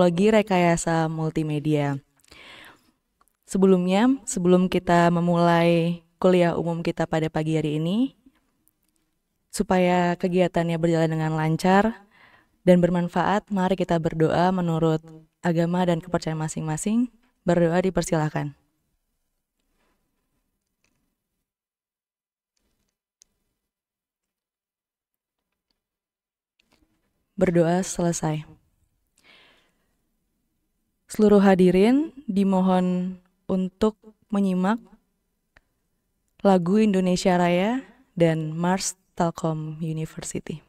Teknologi Rekayasa Multimedia. Sebelum kita memulai kuliah umum kita pada pagi hari ini, supaya kegiatannya berjalan dengan lancar dan bermanfaat, mari kita berdoa menurut agama dan kepercayaan masing-masing. Berdoa dipersilakan. Berdoa selesai. Seluruh hadirin dimohon untuk menyimak lagu Indonesia Raya dan Mars Telkom University.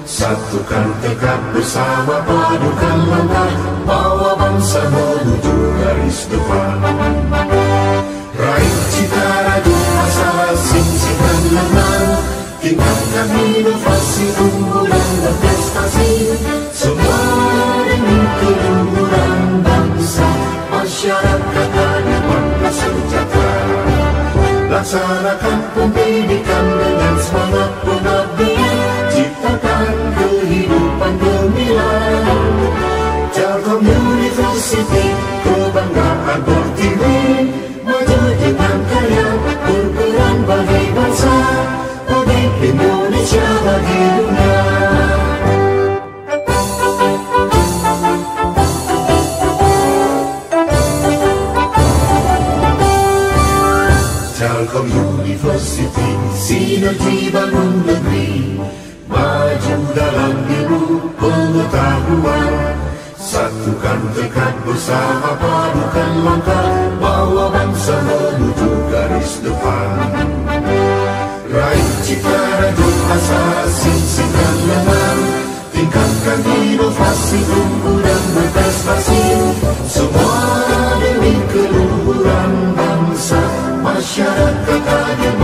Satukan tekad bersama, padukan langkah, bawa bangsa menuju garis depan. Raih cita radu asa, sing-singkan lengan, tingkatkan inovasi, unggul dan berprestasi. Semua demi keluhuran bangsa, masyarakat adil sejahtera. Laksanakan pendidikan dengan semangat pengabdian, ciptakan kehidupan gemilang. Telkom University, kebanggaan Pertiwi, maju dengan karya, berperan bagi bangsa, bagi Indonesia, bagi dunia. Telkom University, sinergi bangun negeri, maju dalam ilmu pengetahuan. Satukan tekad bersama, padukan langkah, bawa bangsa menuju garis depan. Raih cita raju asa, sing-singkan lengan, tingkatkan inovasi, unggul dan berprestasi. Semua demi keluhuran bangsa, masyarakat adil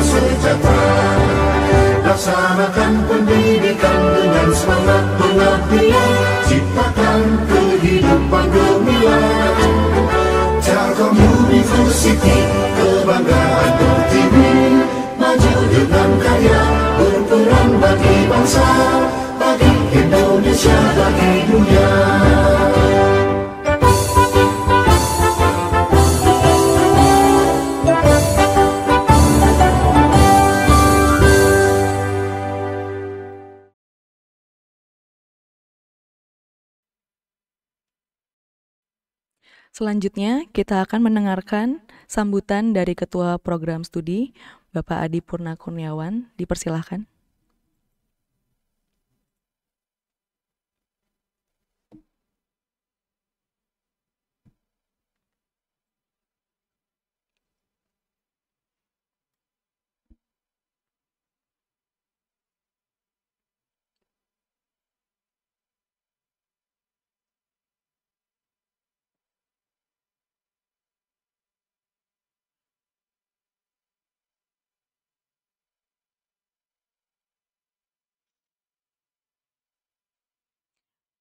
sejahtera. Laksanakan pendidikan dengan semangat pengabdian, ciptakan kehidupan gemilang. Telkom University, kebanggaan Pertiwi, maju dengan karya, berperan bagi bangsa, bagi Indonesia, bagi dunia. Selanjutnya, kita akan mendengarkan sambutan dari Ketua Program Studi, Bapak Adi Purna Kurniawan, dipersilahkan.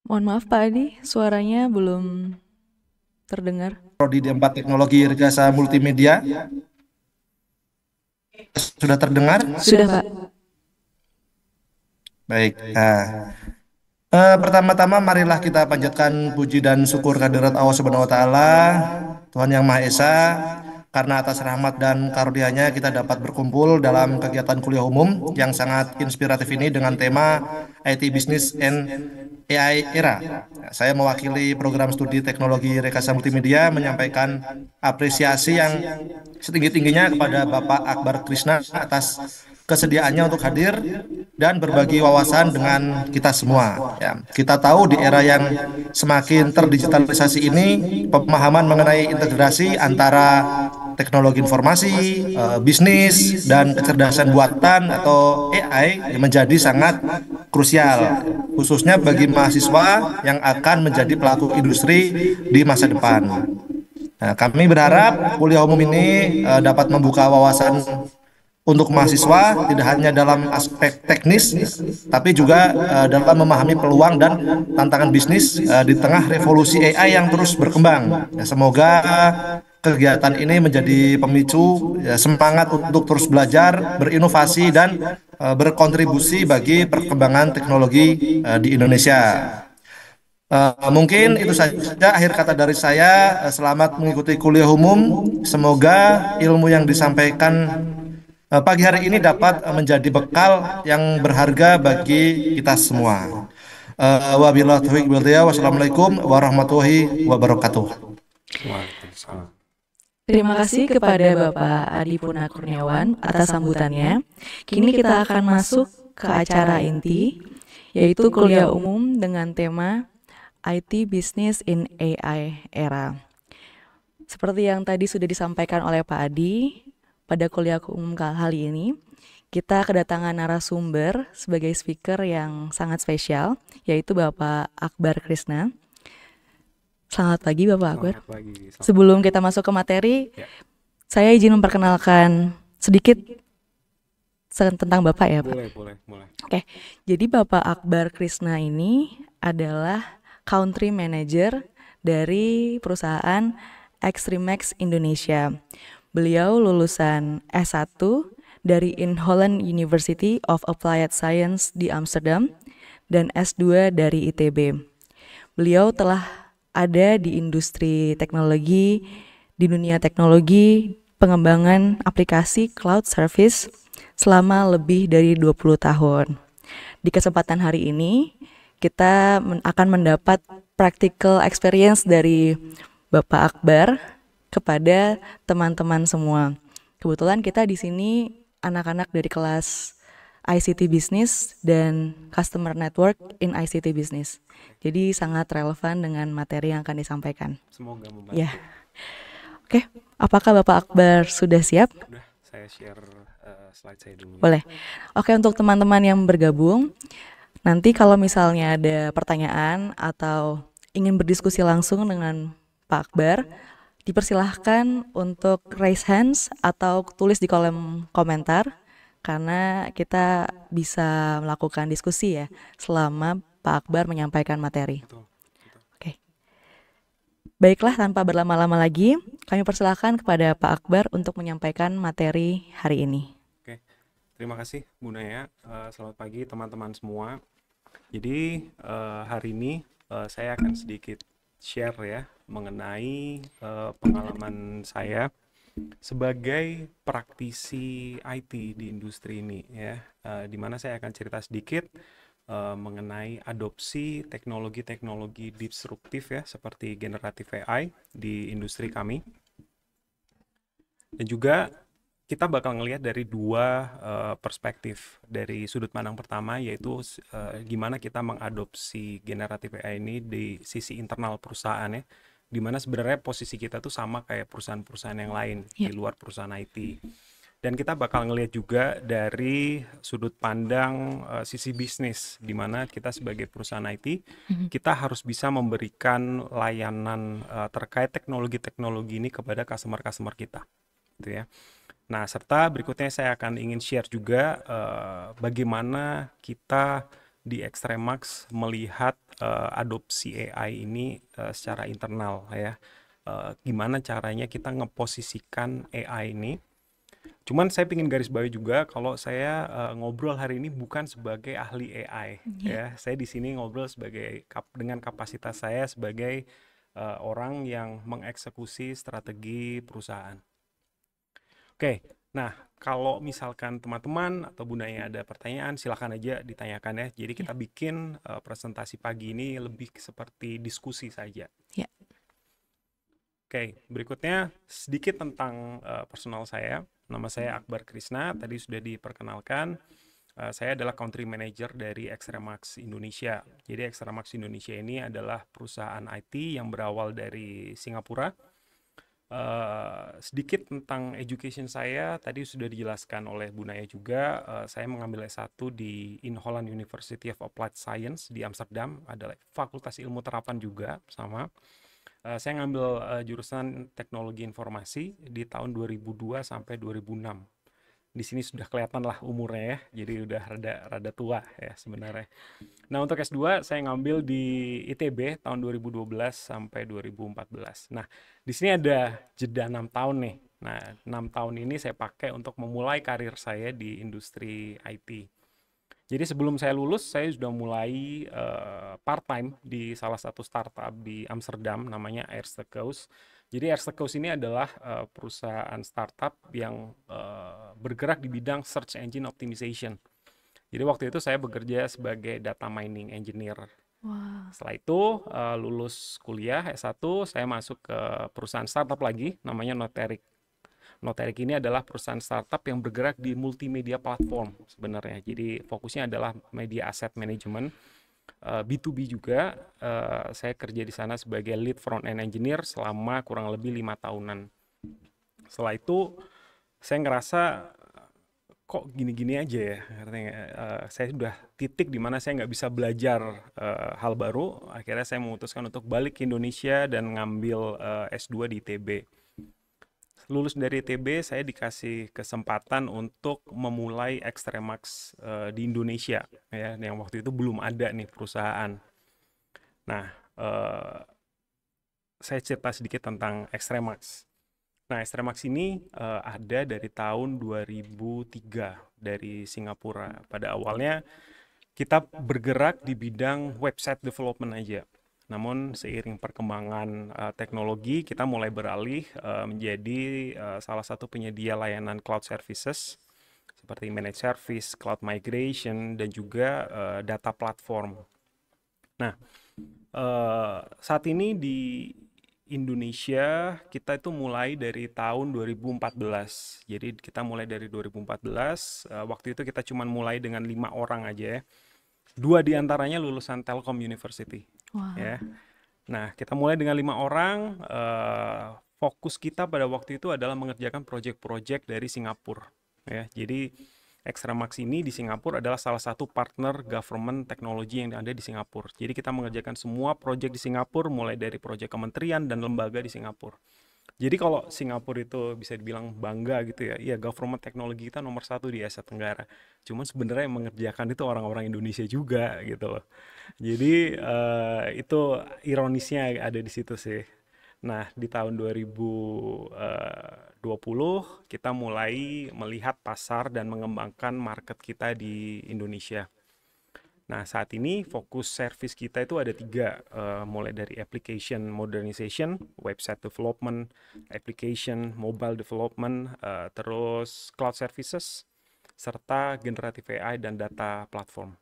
Mohon maaf Pak Adi, suaranya belum terdengar. Prodi D4 Teknologi Rekayasa Multimedia. Sudah terdengar? Sudah Pak. Baik. Pertama-tama marilah kita panjatkan puji dan syukur kehadirat Allah Subhanahu wa taala, Tuhan Yang Maha Esa, karena atas rahmat dan karunia-Nya kita dapat berkumpul dalam kegiatan kuliah umum yang sangat inspiratif ini dengan tema IT Business and AI Era. Saya mewakili program studi teknologi rekayasa multimedia menyampaikan apresiasi yang setinggi-tingginya kepada Bapak Akbar Krishna atas kesediaannya untuk hadir dan berbagi wawasan dengan kita semua. Ya, kita tahu di era yang semakin terdigitalisasi ini, pemahaman mengenai integrasi antara teknologi informasi, bisnis, dan kecerdasan buatan atau AI menjadi sangat krusial, khususnya bagi mahasiswa yang akan menjadi pelaku industri di masa depan. Nah, kami berharap kuliah umum ini dapat membuka wawasan untuk mahasiswa tidak hanya dalam aspek teknis, tapi juga dalam memahami peluang dan tantangan bisnis di tengah revolusi AI yang terus berkembang. Ya, semoga kegiatan ini menjadi pemicu semangat untuk terus belajar, berinovasi, dan berkontribusi bagi perkembangan teknologi di Indonesia. Mungkin itu saja akhir kata dari saya. Selamat mengikuti kuliah umum. Semoga ilmu yang disampaikan pagi hari ini dapat menjadi bekal yang berharga bagi kita semua. Wabillahi taufiq wal hidayah. Wassalamualaikum warahmatullahi wabarakatuh. Waalaikumsalam. Terima kasih kepada Bapak Adi Purna Kurniawan atas sambutannya. Kini kita akan masuk ke acara inti, yaitu kuliah umum dengan tema IT Business in AI Era. Seperti yang tadi sudah disampaikan oleh Pak Adi, pada kuliah umum kali ini, kita kedatangan narasumber sebagai speaker yang sangat spesial, yaitu Bapak Akbar Krishna. Selamat pagi Bapak Akbar. Selamat pagi. Sebelum kita masuk ke materi, saya izin memperkenalkan sedikit tentang Bapak ya Pak. Boleh. Oke, jadi Bapak Akbar Krishna ini adalah Country Manager dari perusahaan Extremax Indonesia. Beliau lulusan S1 dari Inholand University of Applied Science di Amsterdam dan S2 dari ITB. Beliau telah ada di industri teknologi, di dunia teknologi, pengembangan aplikasi cloud service selama lebih dari 20 tahun. Di kesempatan hari ini, kita akan mendapat practical experience dari Bapak Akbar kepada teman-teman semua. Kebetulan kita di sini anak-anak dari kelas ICT Business dan Customer Network in ICT Business. Jadi sangat relevan dengan materi yang akan disampaikan. Semoga membantu. Ya. Oke, apakah Bapak Akbar sudah siap? Udah, saya share slide saya dulu. Boleh. Oke, untuk teman-teman yang bergabung, nanti kalau misalnya ada pertanyaan atau ingin berdiskusi langsung dengan Pak Akbar, dipersilahkan untuk raise hands atau tulis di kolom komentar, karena kita bisa melakukan diskusi ya selama Pak Akbar menyampaikan materi. Betul. Oke. Baiklah, tanpa berlama-lama lagi, kami persilahkan kepada Pak Akbar untuk menyampaikan materi hari ini. Oke, terima kasih Bu Naya. Selamat pagi teman-teman semua. Jadi hari ini saya akan sedikit share ya mengenai pengalaman saya sebagai praktisi IT di industri ini ya, di mana saya akan cerita sedikit mengenai adopsi teknologi-teknologi disruptif ya seperti generatif AI di industri kami, dan juga kita bakal ngelihat dari dua perspektif. Dari sudut pandang pertama yaitu gimana kita mengadopsi generatif AI ini di sisi internal perusahaan ya, dimana sebenarnya posisi kita tuh sama kayak perusahaan-perusahaan yang lain di luar perusahaan IT. Dan kita bakal ngelihat juga dari sudut pandang sisi bisnis, di mana kita sebagai perusahaan IT, kita harus bisa memberikan layanan terkait teknologi-teknologi ini kepada customer-customer kita, gitu ya. Nah, serta berikutnya saya akan ingin share juga bagaimana kita di Extremax melihat adopsi AI ini secara internal ya. Gimana caranya kita ngeposisikan AI ini. Cuman saya ingin garis bawahi juga kalau saya ngobrol hari ini bukan sebagai ahli AI ya. Saya di sini ngobrol sebagai dengan kapasitas saya sebagai orang yang mengeksekusi strategi perusahaan. Oke, nah kalau misalkan teman-teman atau Bunda Naya ada pertanyaan, silakan aja ditanyakan ya. Jadi kita bikin presentasi pagi ini lebih seperti diskusi saja. Ya. Oke, berikutnya sedikit tentang personal saya. Nama saya Akbar Krisna, tadi sudah diperkenalkan. Saya adalah Country Manager dari Extremax Indonesia. Jadi Extremax Indonesia ini adalah perusahaan IT yang berawal dari Singapura. Sedikit tentang education saya, tadi sudah dijelaskan oleh Bu Naya juga. Saya mengambil S1 di In Holland University of Applied Science di Amsterdam, adalah Fakultas Ilmu Terapan juga sama. Saya ngambil jurusan Teknologi Informasi di tahun 2002 sampai 2006. Di sini sudah kelihatan lah umurnya ya, jadi udah rada tua ya sebenarnya. Nah, untuk S2 saya ngambil di ITB tahun 2012 sampai 2014. Nah, di sini ada jeda 6 tahun nih. Nah, 6 tahun ini saya pakai untuk memulai karir saya di industri IT. Jadi sebelum saya lulus, saya sudah mulai part-time di salah satu startup di Amsterdam, namanya Eerstekeus. Jadi Eerstekeus ini adalah perusahaan startup yang bergerak di bidang search engine optimization. Jadi waktu itu saya bekerja sebagai data mining engineer. Wow. Setelah itu lulus kuliah S1, saya masuk ke perusahaan startup lagi, namanya Noterik. Noterik ini adalah perusahaan startup yang bergerak di multimedia platform sebenarnya. Jadi fokusnya adalah media asset management, B2B juga. Saya kerja di sana sebagai lead front end engineer selama kurang lebih 5 tahunan. Setelah itu saya ngerasa kok gini-gini aja ya. Saya sudah titik di mana saya nggak bisa belajar hal baru. Akhirnya saya memutuskan untuk balik ke Indonesia dan ngambil S2 di ITB. Lulus dari ITB, saya dikasih kesempatan untuk memulai Extremax di Indonesia, ya, yang waktu itu belum ada nih perusahaan. Nah, saya cerita sedikit tentang Extremax. Nah, Extremax ini ada dari tahun 2003 dari Singapura. Pada awalnya kita bergerak di bidang website development aja. Namun seiring perkembangan teknologi, kita mulai beralih menjadi salah satu penyedia layanan cloud services seperti managed service, cloud migration, dan juga data platform. Nah, saat ini di Indonesia kita itu mulai dari tahun 2014. Jadi kita mulai dari 2014. Waktu itu kita cuma mulai dengan 5 orang aja ya. 2 diantaranya lulusan Telkom University. Wow. Ya. Nah, kita mulai dengan 5 orang. Fokus kita pada waktu itu adalah mengerjakan proyek-proyek dari Singapura. Ya, jadi Extremax ini di Singapura adalah salah satu partner government teknologi yang ada di Singapura. Jadi kita mengerjakan semua proyek di Singapura, mulai dari proyek kementerian dan lembaga di Singapura. Jadi kalau Singapura itu bisa dibilang bangga gitu ya, iya government teknologi kita nomor 1 di Asia Tenggara. Cuman sebenarnya yang mengerjakan itu orang-orang Indonesia juga gitu loh. Jadi itu ironisnya ada di situ sih. Nah, di tahun 2020 kita mulai melihat pasar dan mengembangkan market kita di Indonesia. Nah, saat ini fokus service kita itu ada 3, mulai dari application modernization, website development, application mobile development, terus cloud services, serta generative AI dan data platform.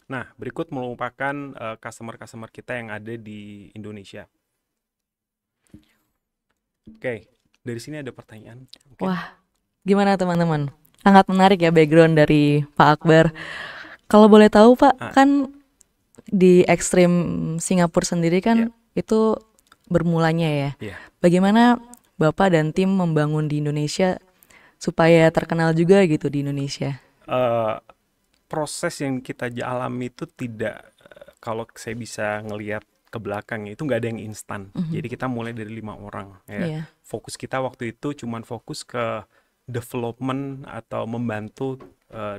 Nah, berikut merupakan customer-customer kita yang ada di Indonesia. Oke, dari sini ada pertanyaan. Wah, Gimana teman-teman? Sangat menarik ya background dari Pak Akbar. Kalau boleh tahu Pak, Ah, kan di ekstrim Singapura sendiri ya, kan itu bermulanya ya. ya. Bagaimana Bapak dan tim membangun di Indonesia supaya terkenal juga gitu di Indonesia? Eh, Proses yang kita alami itu tidak, kalau saya bisa ngelihat ke belakang itu nggak ada yang instan. Mhm. Jadi kita mulai dari 5 orang ya. Iya, Fokus kita waktu itu cuman fokus ke development atau membantu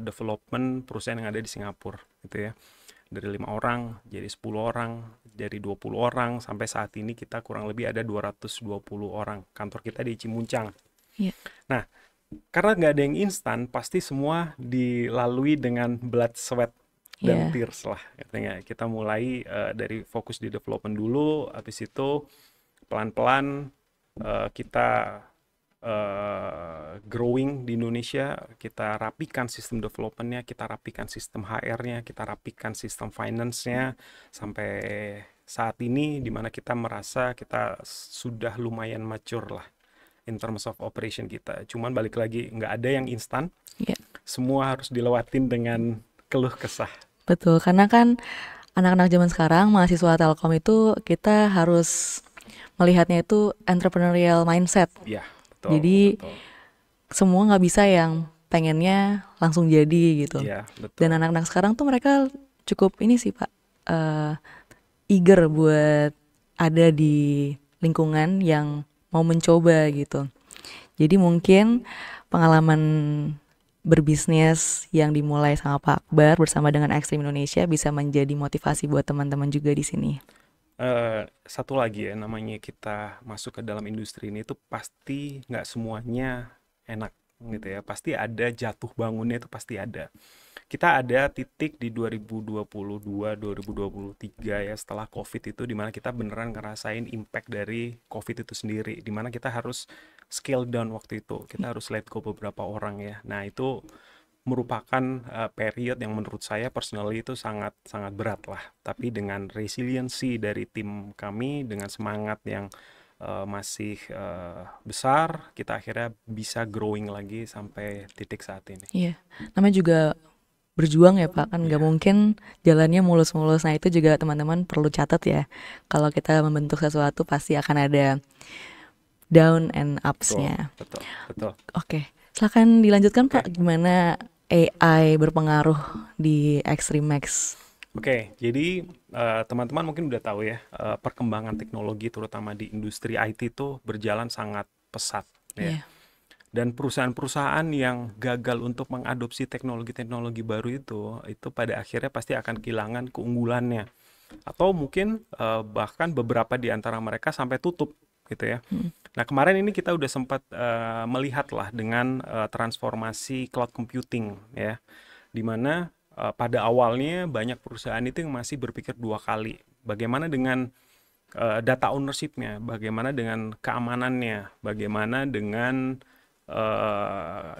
development perusahaan yang ada di Singapura gitu ya. Dari 5 orang jadi 10 orang, dari 20 orang sampai saat ini kita kurang lebih ada 220 orang. Kantor kita di Cimuncang. iya, Nah, karena nggak ada yang instan, pasti semua dilalui dengan blood, sweat, dan iya, tears lah. Katanya kita mulai dari fokus di development dulu, habis itu pelan-pelan kita growing di Indonesia, kita rapikan sistem developmentnya, kita rapikan sistem HR-nya, kita rapikan sistem finance-nya, sampai saat ini dimana kita merasa kita sudah lumayan mature lah in terms of operation kita. Cuman balik lagi, nggak ada yang instan, iya. semua harus dilewatin dengan keluh kesah. Betul, karena kan anak-anak zaman sekarang, mahasiswa Telkom itu kita harus melihatnya itu entrepreneurial mindset. Ya, betul, Jadi betul. semua nggak bisa yang pengennya langsung jadi gitu. Ya, Dan betul. anak-anak sekarang tuh mereka cukup ini sih Pak, eh, eager buat ada di lingkungan yang mau mencoba gitu. Jadi mungkin pengalaman berbisnis yang dimulai sama Pak Akbar bersama dengan Ekstrim Indonesia bisa menjadi motivasi buat teman-teman juga di sini. Satu lagi ya, namanya kita masuk ke dalam industri ini tuh pasti nggak semuanya enak gitu ya. Pasti ada jatuh bangunnya, itu pasti ada. Kita ada titik di 2022, 2023 ya, setelah COVID itu, dimana kita beneran ngerasain impact dari COVID itu sendiri, dimana kita harus scale down waktu itu, kita harus let go beberapa orang ya. Nah itu merupakan period yang menurut saya personally itu sangat sangat berat lah. Tapi dengan resiliency dari tim kami, dengan semangat yang masih besar, kita akhirnya bisa growing lagi sampai titik saat ini. Iya, namanya juga berjuang ya Pak, kan nggak Iya, mungkin jalannya mulus-mulus. Nah itu juga teman-teman perlu catat ya, kalau kita membentuk sesuatu pasti akan ada down and betul, ups-nya. betul, betul. Oke, silakan dilanjutkan Oke. Pak, gimana AI berpengaruh di Extreme Max? Oke, jadi teman-teman mungkin udah tahu ya, perkembangan teknologi terutama di industri IT itu berjalan sangat pesat ya. Iya, Dan perusahaan-perusahaan yang gagal untuk mengadopsi teknologi-teknologi baru itu pada akhirnya pasti akan kehilangan keunggulannya. Atau mungkin bahkan beberapa di antara mereka sampai tutup gitu ya. mm, Nah, kemarin ini kita udah sempat melihat lah dengan transformasi cloud computing ya, di mana pada awalnya banyak perusahaan itu yang masih berpikir dua kali. Bagaimana dengan data ownership-nya, bagaimana dengan keamanannya, bagaimana dengan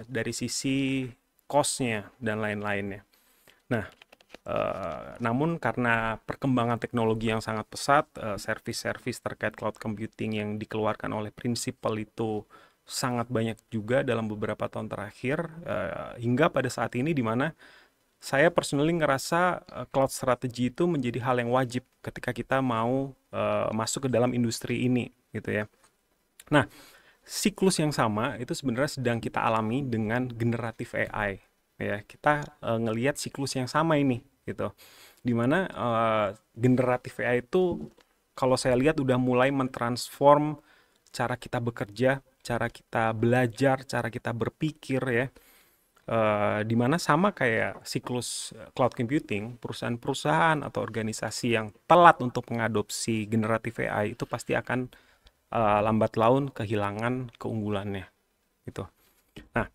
dari sisi cost-nya dan lain-lainnya. Nah, namun karena perkembangan teknologi yang sangat pesat, service-service terkait cloud computing yang dikeluarkan oleh Principal itu sangat banyak juga dalam beberapa tahun terakhir, hingga pada saat ini di mana saya personally ngerasa cloud strategy itu menjadi hal yang wajib ketika kita mau masuk ke dalam industri ini gitu ya. Nah, siklus yang sama itu sebenarnya sedang kita alami dengan generatif AI ya. Kita ngelihat siklus yang sama ini gitu. Dimana generatif AI itu kalau saya lihat udah mulai mentransform cara kita bekerja, cara kita belajar, cara kita berpikir ya. Dimana sama kayak siklus cloud computing, perusahaan-perusahaan atau organisasi yang telat untuk mengadopsi generatif AI itu pasti akan lambat laun kehilangan keunggulannya gitu. Nah,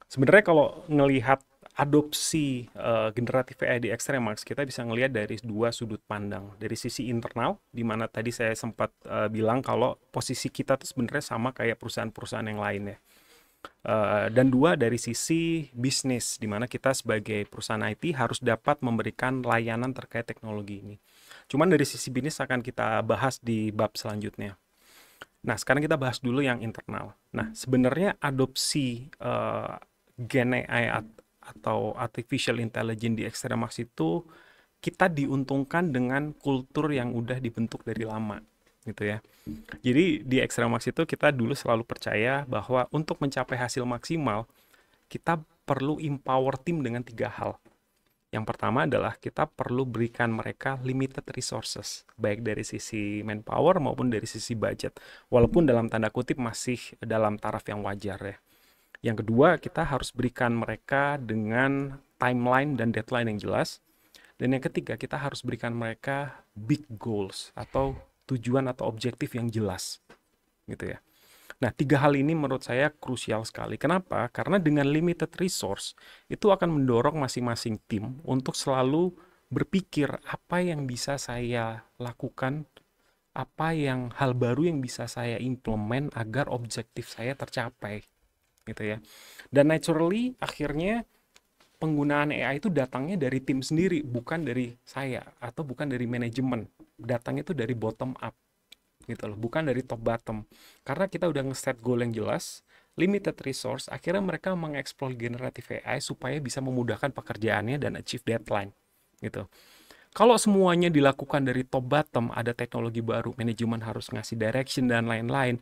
sebenarnya kalau ngelihat adopsi generatif AI di Extremax, kita bisa ngelihat dari dua sudut pandang. Dari sisi internal, di mana tadi saya sempat bilang kalau posisi kita tuh sebenarnya sama kayak perusahaan-perusahaan yang lain ya. Dan dua dari sisi bisnis, di mana kita sebagai perusahaan IT harus dapat memberikan layanan terkait teknologi ini. Cuman dari sisi bisnis akan kita bahas di bab selanjutnya. Nah, sekarang kita bahas dulu yang internal. Nah, sebenarnya adopsi Gen AI atau Artificial Intelligence di Extremax itu kita diuntungkan dengan kultur yang udah dibentuk dari lama, gitu ya. Jadi di Extremax itu kita dulu selalu percaya bahwa untuk mencapai hasil maksimal, kita perlu empower tim dengan 3 hal. Yang pertama adalah kita perlu berikan mereka limited resources, baik dari sisi manpower maupun dari sisi budget. Walaupun dalam tanda kutip masih dalam taraf yang wajar ya. Yang kedua, kita harus berikan mereka dengan timeline dan deadline yang jelas. Dan yang ketiga, kita harus berikan mereka big goals atau tujuan atau objektif yang jelas. Gitu ya. Nah, 3 hal ini menurut saya krusial sekali. Kenapa? Karena dengan limited resource, itu akan mendorong masing-masing tim untuk selalu berpikir apa yang bisa saya lakukan, apa yang hal baru yang bisa saya implement agar objektif saya tercapai. Gitu ya. Dan naturally, akhirnya penggunaan AI itu datangnya dari tim sendiri, bukan dari saya, atau bukan dari manajemen. Datangnya itu dari bottom up. Gitu loh, bukan dari top bottom. Karena kita udah nge-set goal yang jelas, limited resource, akhirnya mereka mengeksplor generative AI supaya bisa memudahkan pekerjaannya dan achieve deadline. Gitu. Kalau semuanya dilakukan dari top bottom, ada teknologi baru, manajemen harus ngasih direction dan lain-lain,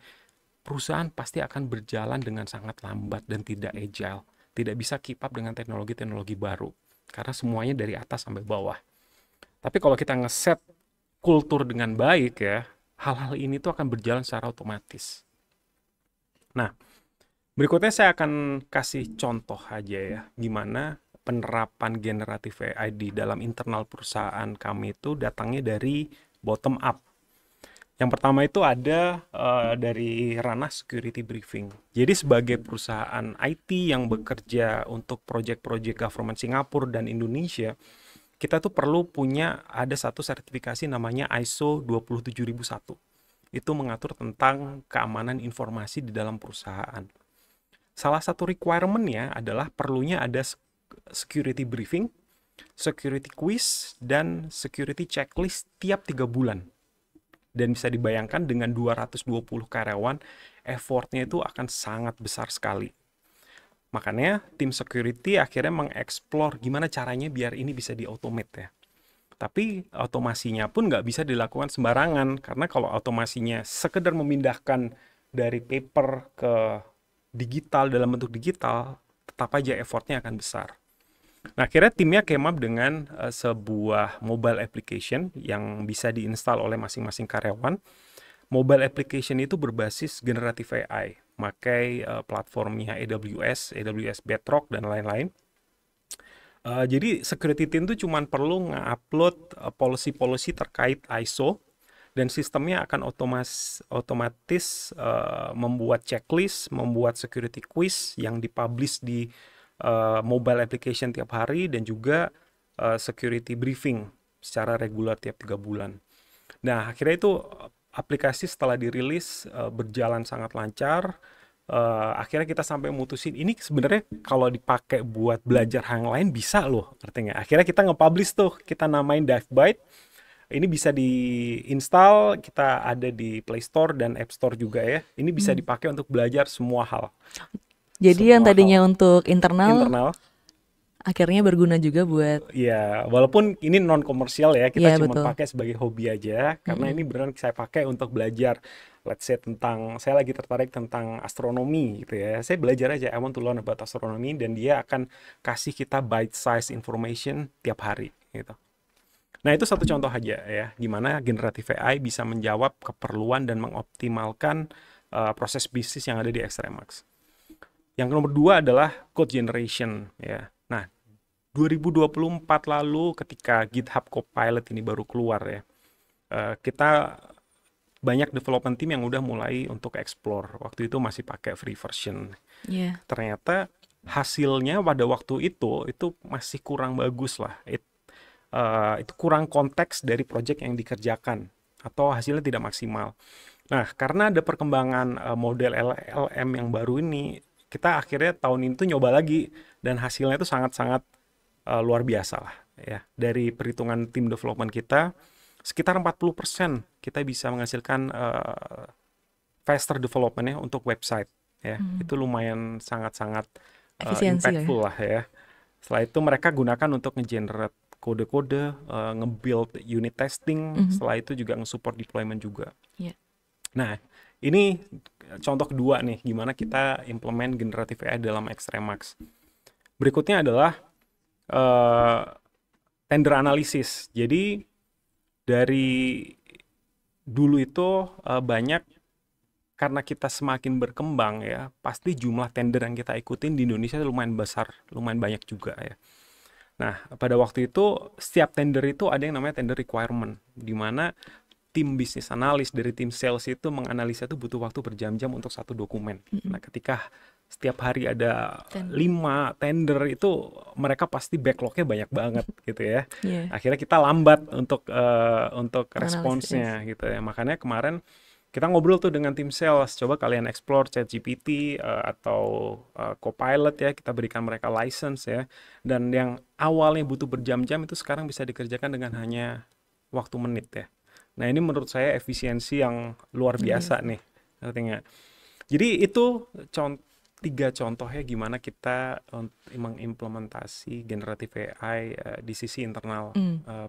perusahaan pasti akan berjalan dengan sangat lambat dan tidak agile. Tidak bisa keep up dengan teknologi-teknologi baru. Karena semuanya dari atas sampai bawah. Tapi kalau kita nge-set kultur dengan baik ya, hal-hal ini tuh akan berjalan secara otomatis. Nah, berikutnya saya akan kasih contoh aja ya, gimana penerapan generatif AI di dalam internal perusahaan kami itu datangnya dari bottom up. Yang pertama itu ada dari ranah security briefing. Jadi sebagai perusahaan IT yang bekerja untuk proyek-proyek government Singapura dan Indonesia, kita tuh perlu punya ada satu sertifikasi namanya ISO 27001. Itu mengatur tentang keamanan informasi di dalam perusahaan. Salah satu requirement-nya adalah perlunya ada security briefing, security quiz, dan security checklist tiap 3 bulan. Dan bisa dibayangkan dengan 220 karyawan, effortnya itu akan sangat besar sekali. Makanya tim security akhirnya mengeksplor gimana caranya biar ini bisa di-automate ya. Tapi otomasinya pun nggak bisa dilakukan sembarangan, karena kalau otomasinya sekedar memindahkan dari paper ke digital dalam bentuk digital, tetap aja effortnya akan besar. Nah, akhirnya timnya came up dengan sebuah mobile application yang bisa diinstal oleh masing-masing karyawan. Mobile application itu berbasis generative AI, pakai platformnya AWS Bedrock, dan lain-lain. Jadi security team itu cuma perlu nge-upload policy-policy terkait ISO, dan sistemnya akan otomatis membuat checklist, membuat security quiz yang dipublish di mobile application tiap hari, dan juga security briefing secara reguler tiap 3 bulan. Nah, akhirnya itu aplikasi setelah dirilis berjalan sangat lancar. Akhirnya kita sampai mutusin ini sebenarnya kalau dipakai buat belajar hal yang lain bisa loh, artinya. Akhirnya kita nge-publish tuh, kita namain DiveByte. Ini bisa diinstal, kita ada di Play Store dan App Store juga ya. Ini bisa dipakai untuk belajar semua hal. Jadi yang Semua tadinya hal. untuk internal Internal. akhirnya berguna juga buat Ya, walaupun ini non komersial ya, kita Iya, cuma betul. pakai sebagai hobi aja, karena ini beneran saya pakai untuk belajar. Let's say saya lagi tertarik tentang astronomi gitu ya. Saya belajar aja, I want to learn about astronomy, dan dia akan kasih kita bite size information tiap hari gitu. Nah, itu satu contoh aja ya, gimana generative AI bisa menjawab keperluan dan mengoptimalkan proses bisnis yang ada di Extremax. Yang nomor 2 adalah code generation ya. Nah, 2024 lalu ketika GitHub Copilot ini baru keluar ya, kita banyak development team yang udah mulai untuk explore. Waktu itu masih pakai free version. Iya. Ternyata hasilnya pada waktu itu masih kurang bagus lah. Itu kurang konteks dari project yang dikerjakan, atau hasilnya tidak maksimal. Nah, karena ada perkembangan model LLM yang baru ini, kita akhirnya tahun ini tuh nyoba lagi, dan hasilnya itu sangat-sangat luar biasa lah ya. Dari perhitungan tim development kita, sekitar 40% kita bisa menghasilkan faster development-nya untuk website ya. Itu lumayan sangat-sangat Efisiensi lah ya. impactful lah ya. Setelah itu mereka gunakan untuk nge-generate kode-kode, nge-build unit testing, setelah itu juga nge-support deployment juga. Iya. Nah, ini contoh kedua nih, gimana kita implement generative AI dalam Xtremax. Berikutnya adalah tender analysis. Jadi dari dulu itu banyak, karena kita semakin berkembang ya, pasti jumlah tender yang kita ikutin di Indonesia lumayan besar, lumayan banyak juga ya. Nah, pada waktu itu setiap tender itu ada yang namanya tender requirement, di mana tim bisnis analis dari tim sales itu menganalisa itu butuh waktu berjam-jam untuk satu dokumen. Nah, ketika setiap hari ada 5 tender itu, mereka pasti backlognya banyak banget gitu ya. Iya. Akhirnya kita lambat untuk Analisis. responsnya gitu ya. Makanya kemarin kita ngobrol tuh dengan tim sales, coba kalian explore ChatGPT atau Copilot ya, kita berikan mereka license ya. Dan yang awalnya butuh berjam-jam itu sekarang bisa dikerjakan dengan hanya waktu menit ya. Nah, ini menurut saya efisiensi yang luar biasa nih, ngerti nggak? Jadi itu 3 contohnya gimana kita mengimplementasi generative AI di sisi internal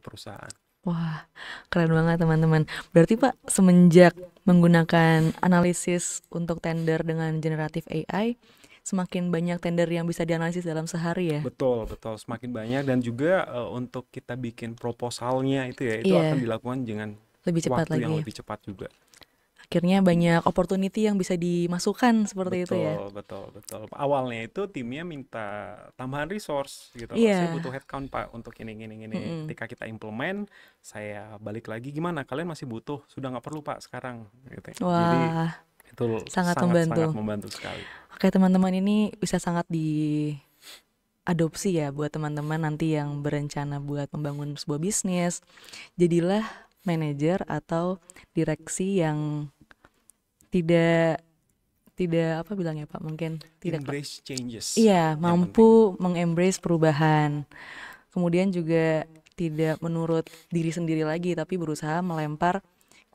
perusahaan. Wah, keren banget teman-teman. Berarti Pak, semenjak menggunakan analisis untuk tender dengan generative AI, semakin banyak tender yang bisa dianalisis dalam sehari ya? Betul, betul. Semakin banyak, dan juga untuk kita bikin proposalnya itu ya, itu Iya. akan dilakukan dengan Lebih cepat waktu yang lagi. lebih cepat juga. Akhirnya banyak opportunity yang bisa dimasukkan seperti itu ya? Betul, betul. Awalnya itu timnya minta tambahan resource gitu. Iya. Saya butuh headcount Pak untuk ini. Ketika kita implement, saya balik lagi, gimana? Kalian masih butuh? Sudah nggak perlu Pak sekarang. Gitu. Jadi Wah, itu sangat sangat membantu. membantu sekali. Oke teman-teman, ini bisa sangat diadopsi ya buat teman-teman nanti yang berencana buat membangun sebuah bisnis. Jadilah manajer atau direksi yang tidak apa bilangnya Pak, mungkin tidak Embrace changes. iya, yang mampu mengembrace perubahan. Kemudian juga tidak menurut diri sendiri lagi, tapi berusaha melempar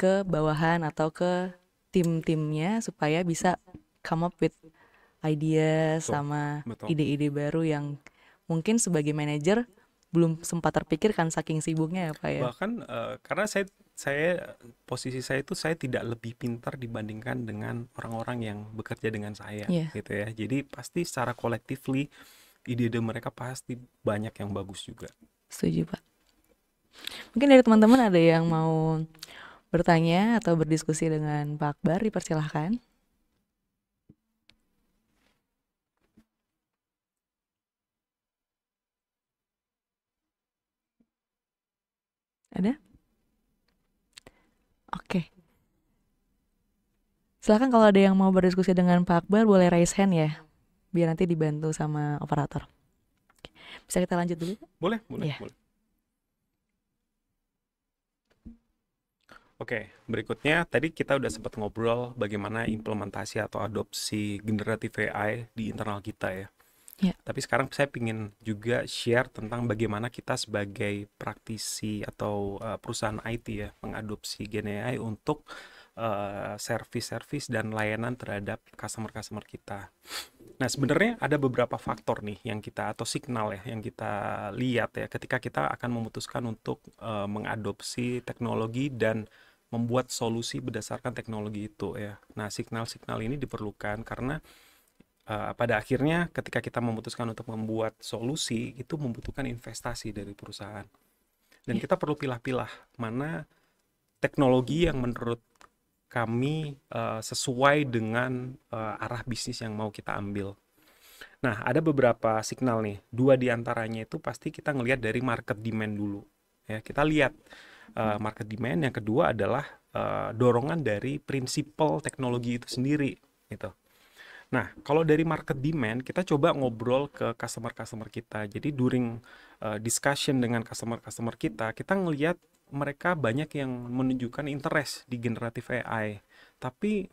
ke bawahan atau ke tim-timnya supaya bisa come up with idea Betul, sama betul. ide-ide baru yang mungkin sebagai manajer belum sempat terpikirkan saking sibuknya ya Pak ya. Bahkan karena saya posisi saya itu, saya tidak lebih pintar dibandingkan dengan orang-orang yang bekerja dengan saya Iya. gitu ya. Jadi pasti secara collectively ide-ide mereka pasti banyak yang bagus juga. Setuju Pak. Mungkin dari teman-teman ada yang mau bertanya atau berdiskusi dengan Pak Akbar, dipersilahkan. Ada? Oke. Silakan kalau ada yang mau berdiskusi dengan Pak Akbar, boleh raise hand ya, biar nanti dibantu sama operator. Oke. Bisa kita lanjut dulu? Boleh. Iya. Oke, berikutnya tadi kita udah sempat ngobrol bagaimana implementasi atau adopsi generative AI di internal kita ya. Iya. Tapi sekarang saya ingin juga share tentang bagaimana kita sebagai praktisi atau perusahaan IT ya mengadopsi Gen AI untuk service dan layanan terhadap customer kita. Nah, sebenarnya ada beberapa faktor nih yang kita, atau signal ya, yang kita lihat ya ketika kita akan memutuskan untuk mengadopsi teknologi dan membuat solusi berdasarkan teknologi itu ya. Nah, signal-signal ini diperlukan karena pada akhirnya ketika kita memutuskan untuk membuat solusi, itu membutuhkan investasi dari perusahaan. Dan kita perlu pilah-pilah mana teknologi yang menurut kami sesuai dengan arah bisnis yang mau kita ambil. Nah, ada beberapa signal nih. 2 diantaranya itu pasti kita ngelihat dari market demand dulu. Ya, kita lihat market demand. Yang kedua adalah dorongan dari prinsipal teknologi itu sendiri. Gitu. Nah, kalau dari market demand, kita coba ngobrol ke customer kita. Jadi during discussion dengan customer kita ngelihat mereka banyak yang menunjukkan interest di generative AI. Tapi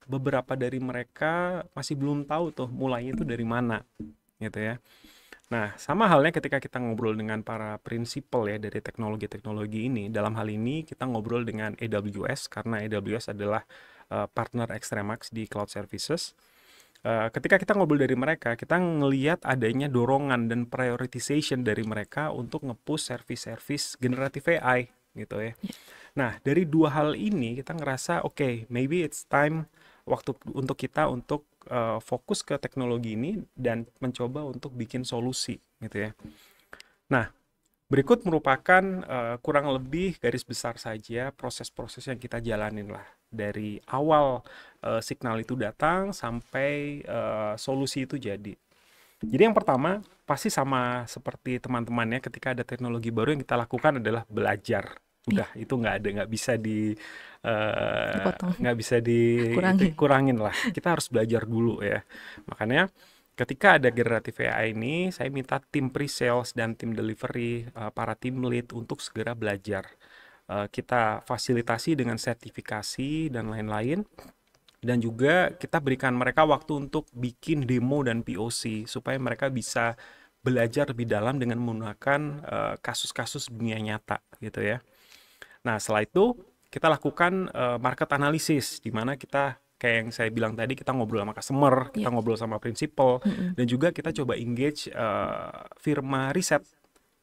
beberapa dari mereka masih belum tahu tuh mulainya itu dari mana, gitu ya. Nah, sama halnya ketika kita ngobrol dengan para prinsipal ya dari teknologi-teknologi ini. Dalam hal ini kita ngobrol dengan AWS karena AWS adalah partner Extremax di cloud services. Ketika kita ngobrol dari mereka, kita ngelihat adanya dorongan dan prioritization dari mereka untuk nge-push service-service generative AI gitu ya. Nah, dari dua hal ini kita ngerasa oke, maybe it's time waktu untuk kita untuk fokus ke teknologi ini dan mencoba untuk bikin solusi gitu ya. Nah, berikut merupakan kurang lebih garis besar saja proses-proses yang kita jalanin lah dari awal signal itu datang sampai solusi itu jadi. Jadi yang pertama pasti sama seperti teman-temannya, ketika ada teknologi baru yang kita lakukan adalah belajar. Udah itu nggak bisa Dipotong. nggak bisa Kurangi. dikurangin lah. Kita harus belajar dulu ya. Makanya ketika ada generative AI ini, saya minta tim pre-sales dan tim delivery, para tim lead untuk segera belajar. Kita fasilitasi dengan sertifikasi dan lain-lain. Dan juga kita berikan mereka waktu untuk bikin demo dan POC supaya mereka bisa belajar lebih dalam dengan menggunakan kasus-kasus dunia nyata gitu ya. Nah, setelah itu kita lakukan market analysis, di mana kita kayak yang saya bilang tadi, kita ngobrol sama customer, kita ngobrol sama principal, dan juga kita coba engage firma riset.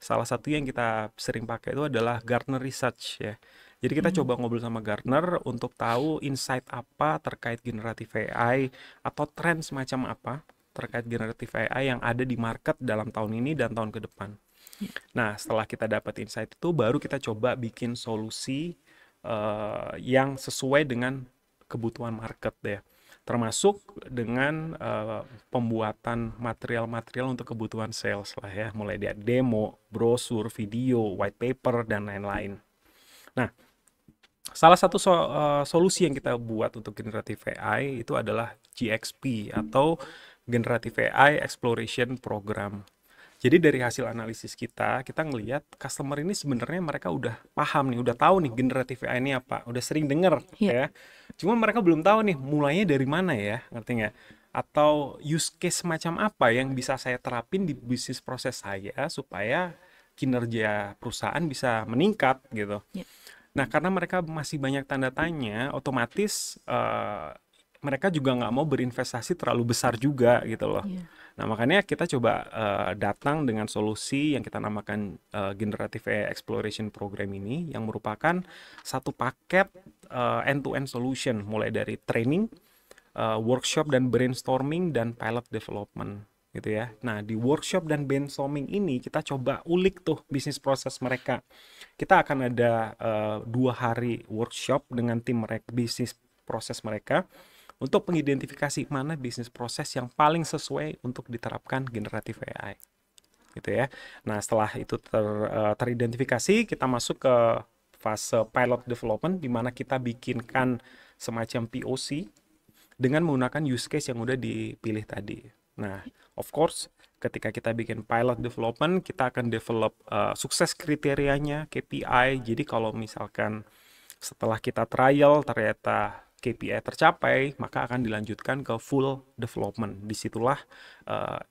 Salah satu yang kita sering pakai itu adalah Gartner Research ya. Jadi kita coba ngobrol sama Gartner untuk tahu insight apa terkait generative AI atau tren semacam apa terkait generative AI yang ada di market dalam tahun ini dan tahun ke depan. Nah, setelah kita dapat insight itu, baru kita coba bikin solusi yang sesuai dengan kebutuhan market ya. Termasuk dengan pembuatan material-material untuk kebutuhan sales lah ya, mulai dari demo, brosur, video, white paper, dan lain-lain. Nah, salah satu solusi yang kita buat untuk generative AI itu adalah GXP atau Generative AI Exploration Program. Jadi dari hasil analisis kita ngelihat customer ini sebenarnya mereka udah paham nih, udah tahu nih generative AI ini apa, udah sering dengar ya. Cuma mereka belum tahu nih mulainya dari mana ya, ngerti nggak? Atau use case semacam apa yang bisa saya terapin di bisnis proses saya supaya kinerja perusahaan bisa meningkat gitu. Nah, karena mereka masih banyak tanda tanya, otomatis mereka juga nggak mau berinvestasi terlalu besar juga gitu loh. Nah, makanya kita coba datang dengan solusi yang kita namakan Generative AI Exploration Program ini, yang merupakan satu paket end-to-end solution, mulai dari training, workshop dan brainstorming, dan pilot development gitu ya. Nah, di workshop dan brainstorming ini kita coba ulik tuh bisnis proses mereka. Kita akan ada 2 hari workshop dengan tim mereka, bisnis proses mereka, untuk mengidentifikasi mana bisnis proses yang paling sesuai untuk diterapkan generative AI gitu ya. Nah, setelah itu teridentifikasi, kita masuk ke fase pilot development, di mana kita bikinkan semacam POC dengan menggunakan use case yang udah dipilih tadi. Nah, of course, ketika kita bikin pilot development, kita akan develop sukses kriterianya, KPI. Jadi kalau misalkan setelah kita trial ternyata KPI tercapai, maka akan dilanjutkan ke full development. Disitulah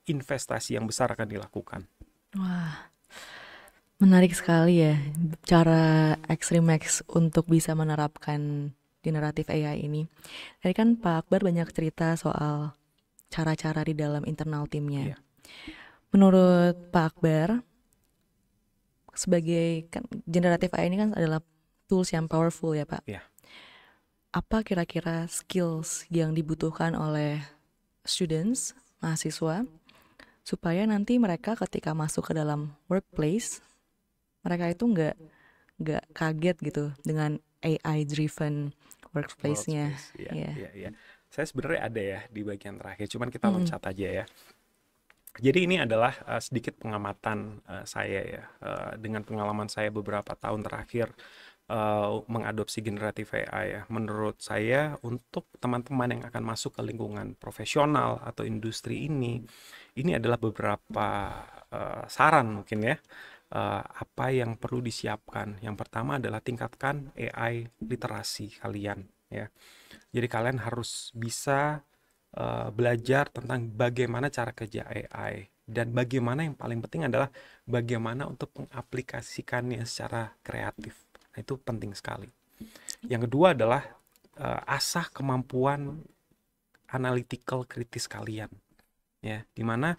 investasi yang besar akan dilakukan. Wah, menarik sekali ya cara Extremax untuk bisa menerapkan generative AI ini. Tadi kan Pak Akbar banyak cerita soal cara-cara di dalam internal timnya. Menurut Pak Akbar, sebagai kan generative AI ini kan adalah tools yang powerful ya Pak. Apa kira-kira skills yang dibutuhkan oleh students, mahasiswa, supaya nanti mereka ketika masuk ke dalam workplace, mereka itu nggak kaget gitu dengan AI-driven workplace-nya. Iya. Saya sebenarnya ada ya di bagian terakhir, cuman kita loncat aja ya. Jadi ini adalah sedikit pengamatan saya ya, dengan pengalaman saya beberapa tahun terakhir mengadopsi generative AI ya. Menurut saya, untuk teman-teman yang akan masuk ke lingkungan profesional atau industri ini adalah beberapa saran mungkin ya, apa yang perlu disiapkan. Yang pertama adalah tingkatkan AI literasi kalian ya. Jadi kalian harus bisa belajar tentang bagaimana cara kerja AI, dan bagaimana, yang paling penting adalah bagaimana untuk mengaplikasikannya secara kreatif. Nah, itu penting sekali. Yang kedua adalah asah kemampuan analytical kritis kalian, ya. Dimana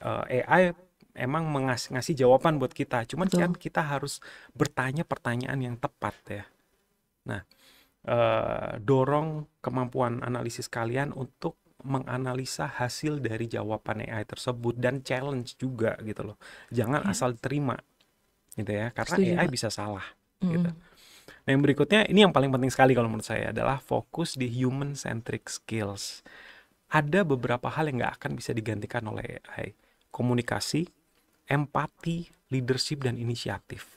AI emang ngasih jawaban buat kita, cuman kan Betul. kita harus bertanya pertanyaan yang tepat, ya. Nah, dorong kemampuan analisis kalian untuk menganalisa hasil dari jawaban AI tersebut dan challenge juga gitu loh. Jangan Ya, asal terima gitu ya, karena setuju AI Pak. bisa salah gitu. Mm-mm. Nah, yang berikutnya ini yang paling penting sekali kalau menurut saya adalah fokus di human centric skills. Ada beberapa hal yang nggak akan bisa digantikan oleh AI. Komunikasi, empati, leadership, dan inisiatif.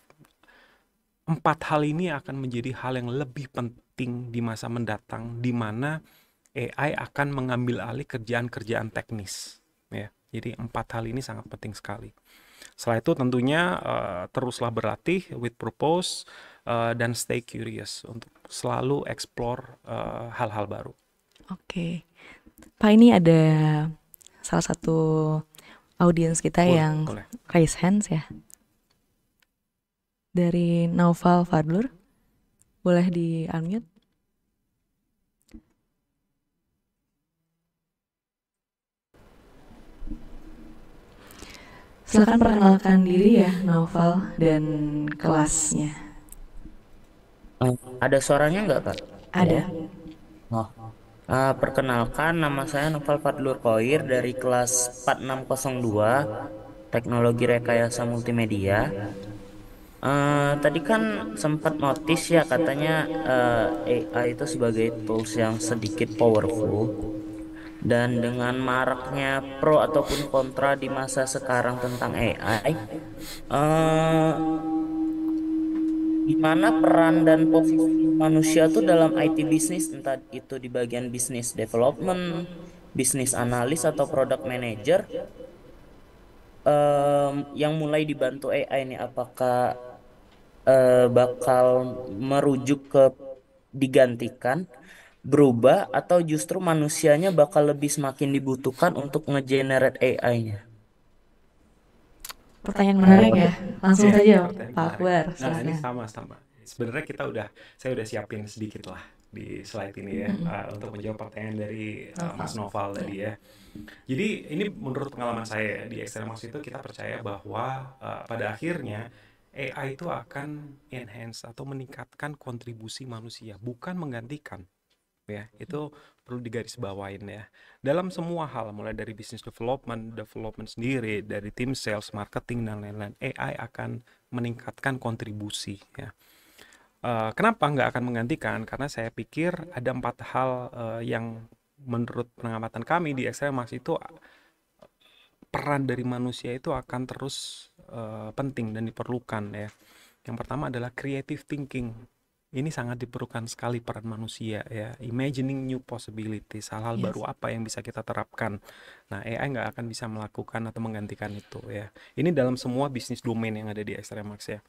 4 hal ini akan menjadi hal yang lebih penting di masa mendatang, di mana AI akan mengambil alih kerjaan-kerjaan teknis. Ya, jadi 4 hal ini sangat penting sekali. Setelah itu tentunya teruslah berlatih with purpose dan stay curious untuk selalu explore hal-hal baru. Oke. Pak, ini ada salah satu audiens kita Boleh, yang boleh. raise hands ya. Dari Naufal Fadlur. Boleh di unmute? Silakan perkenalkan diri ya, Naufal, dan kelasnya. Ada suaranya nggak, Kak? Ada. Oh. Perkenalkan, nama saya Noval Fadlur Koir dari kelas 4602 Teknologi Rekayasa Multimedia. Tadi kan sempat notice ya katanya AI itu sebagai tools yang sedikit powerful, dan dengan maraknya pro ataupun kontra di masa sekarang tentang AI, eh gimana peran dan posisi manusia tuh dalam IT bisnis, entah itu di bagian bisnis development, bisnis analis atau product manager, yang mulai dibantu AI ini, apakah bakal merujuk ke digantikan, berubah, atau justru manusianya bakal lebih semakin dibutuhkan untuk ngegenerate AI-nya? Pertanyaan menarik ya. Langsung Iya, saja, pertanyaan Pak menarik. Akbar, Nah, ini silakan. sama-sama. Sebenarnya saya udah siapin sedikit lah di slide ini ya, untuk menjawab pertanyaan dari Mas Noval tadi ya. Jadi ini menurut pengalaman saya ya, di Extremax itu kita percaya bahwa pada akhirnya AI itu akan enhance atau meningkatkan kontribusi manusia, bukan menggantikan. Ya, itu perlu digarisbawain ya. Dalam semua hal, mulai dari business development sendiri, dari tim sales, marketing dan lain-lain, AI akan meningkatkan kontribusi ya. Kenapa nggak akan menggantikan? Karena saya pikir ada 4 hal yang menurut pengamatan kami di Extremax itu peran dari manusia itu akan terus penting dan diperlukan ya. Yang pertama adalah creative thinking. Ini sangat diperlukan sekali peran manusia ya. Imagining new possibilities, hal-hal Yes. baru apa yang bisa kita terapkan. Nah, AI nggak akan bisa melakukan atau menggantikan itu ya. Ini dalam semua bisnis domain yang ada di Extremax ya.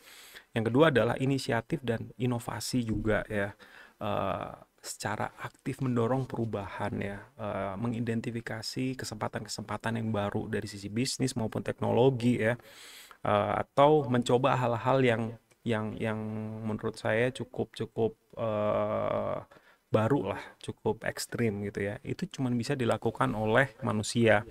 Yang kedua adalah inisiatif dan inovasi juga ya. Secara aktif mendorong perubahan ya, mengidentifikasi kesempatan-kesempatan yang baru dari sisi bisnis maupun teknologi ya, atau mencoba hal-hal yang menurut saya cukup baru lah, cukup ekstrim gitu ya. Itu cuma bisa dilakukan oleh manusia.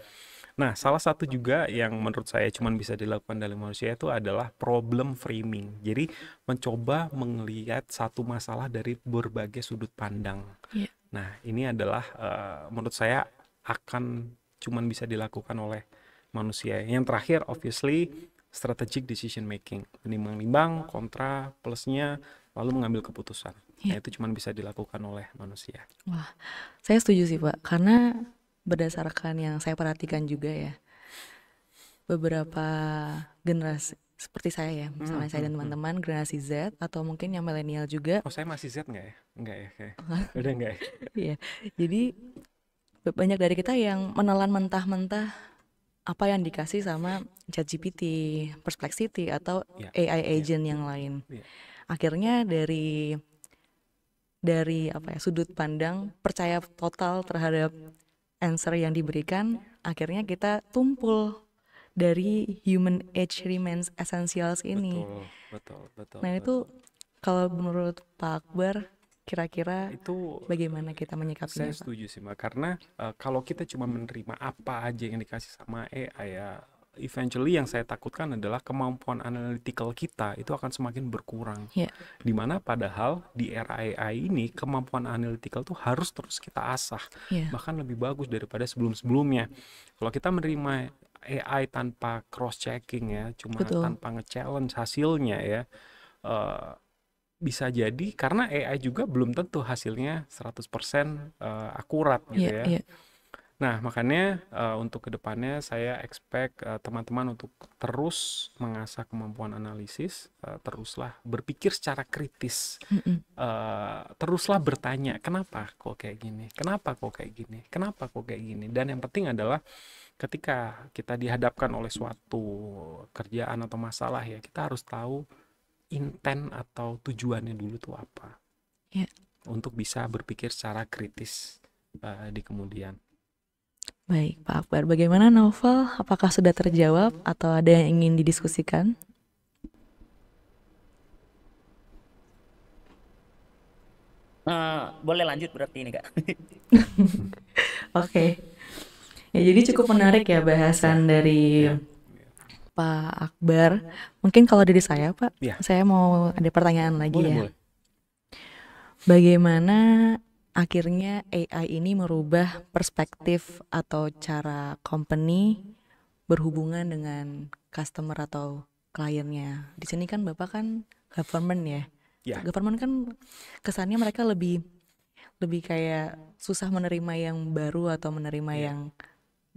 Nah, salah satu juga yang menurut saya cuma bisa dilakukan oleh manusia itu adalah problem framing. Jadi mencoba melihat satu masalah dari berbagai sudut pandang. Iya. Nah, ini adalah menurut saya akan cuman bisa dilakukan oleh manusia. Yang terakhir, obviously, strategic decision making. Menimbang-nimbang kontra plusnya, lalu mengambil keputusan. Nah, Iya. itu cuman bisa dilakukan oleh manusia. Wah, saya setuju sih Pak, karena berdasarkan yang saya perhatikan juga ya, beberapa generasi seperti saya ya, misalnya saya dan teman-teman generasi Z atau mungkin yang milenial juga, Oh, saya masih Z nggak ya? Enggak ya? Kayak. Udah enggak ya? ya. Jadi banyak dari kita yang menelan mentah-mentah apa yang dikasih sama ChatGPT, Perplexity atau Ya, AI ya, agent yang lain. ya. Akhirnya dari apa ya, sudut pandang percaya total terhadap answer yang diberikan, akhirnya kita tumpul dari human age remains essentials ini. Betul, betul, betul, Nah itu betul. kalau menurut Pak Akbar Kira-kira Itu bagaimana kita saya menyikapinya, Pak? setuju sih Mbak, karena kalau kita cuma menerima apa aja yang dikasih sama AI ya, eventually yang saya takutkan adalah kemampuan analytical kita itu akan semakin berkurang. Ya, Dimana padahal di era AI ini kemampuan analytical tuh harus terus kita asah, ya, bahkan lebih bagus daripada sebelum-sebelumnya. Kalau kita menerima AI tanpa cross checking ya, cuma betul. tanpa nge-challenge hasilnya ya, eh, bisa jadi karena AI juga belum tentu hasilnya 100% akurat gitu Ya, ya. ya. Nah, makanya untuk kedepannya saya expect teman-teman untuk terus mengasah kemampuan analisis, teruslah berpikir secara kritis, Mm-mm. teruslah bertanya, kenapa kok kayak gini, kenapa kok kayak gini, kenapa kok kayak gini. Dan yang penting adalah ketika kita dihadapkan oleh suatu kerjaan atau masalah ya, kita harus tahu intent atau tujuannya dulu tuh apa, Ya, untuk bisa berpikir secara kritis di kemudian. baik, Pak Akbar. Bagaimana Novel? Apakah sudah terjawab atau ada yang ingin didiskusikan? Boleh lanjut berarti ini Kak. Oke. Ya, jadi cukup menarik ya bahasan dari Ya, Pak Akbar. Mungkin kalau dari saya, Pak, ya, saya mau ada pertanyaan lagi boleh ya. boleh. Bagaimana akhirnya AI ini merubah perspektif atau cara company berhubungan dengan customer atau kliennya? Di sini kan Bapak kan government ya. Ya, Government kan kesannya mereka lebih lebih kayak susah menerima yang baru atau menerima ya. yang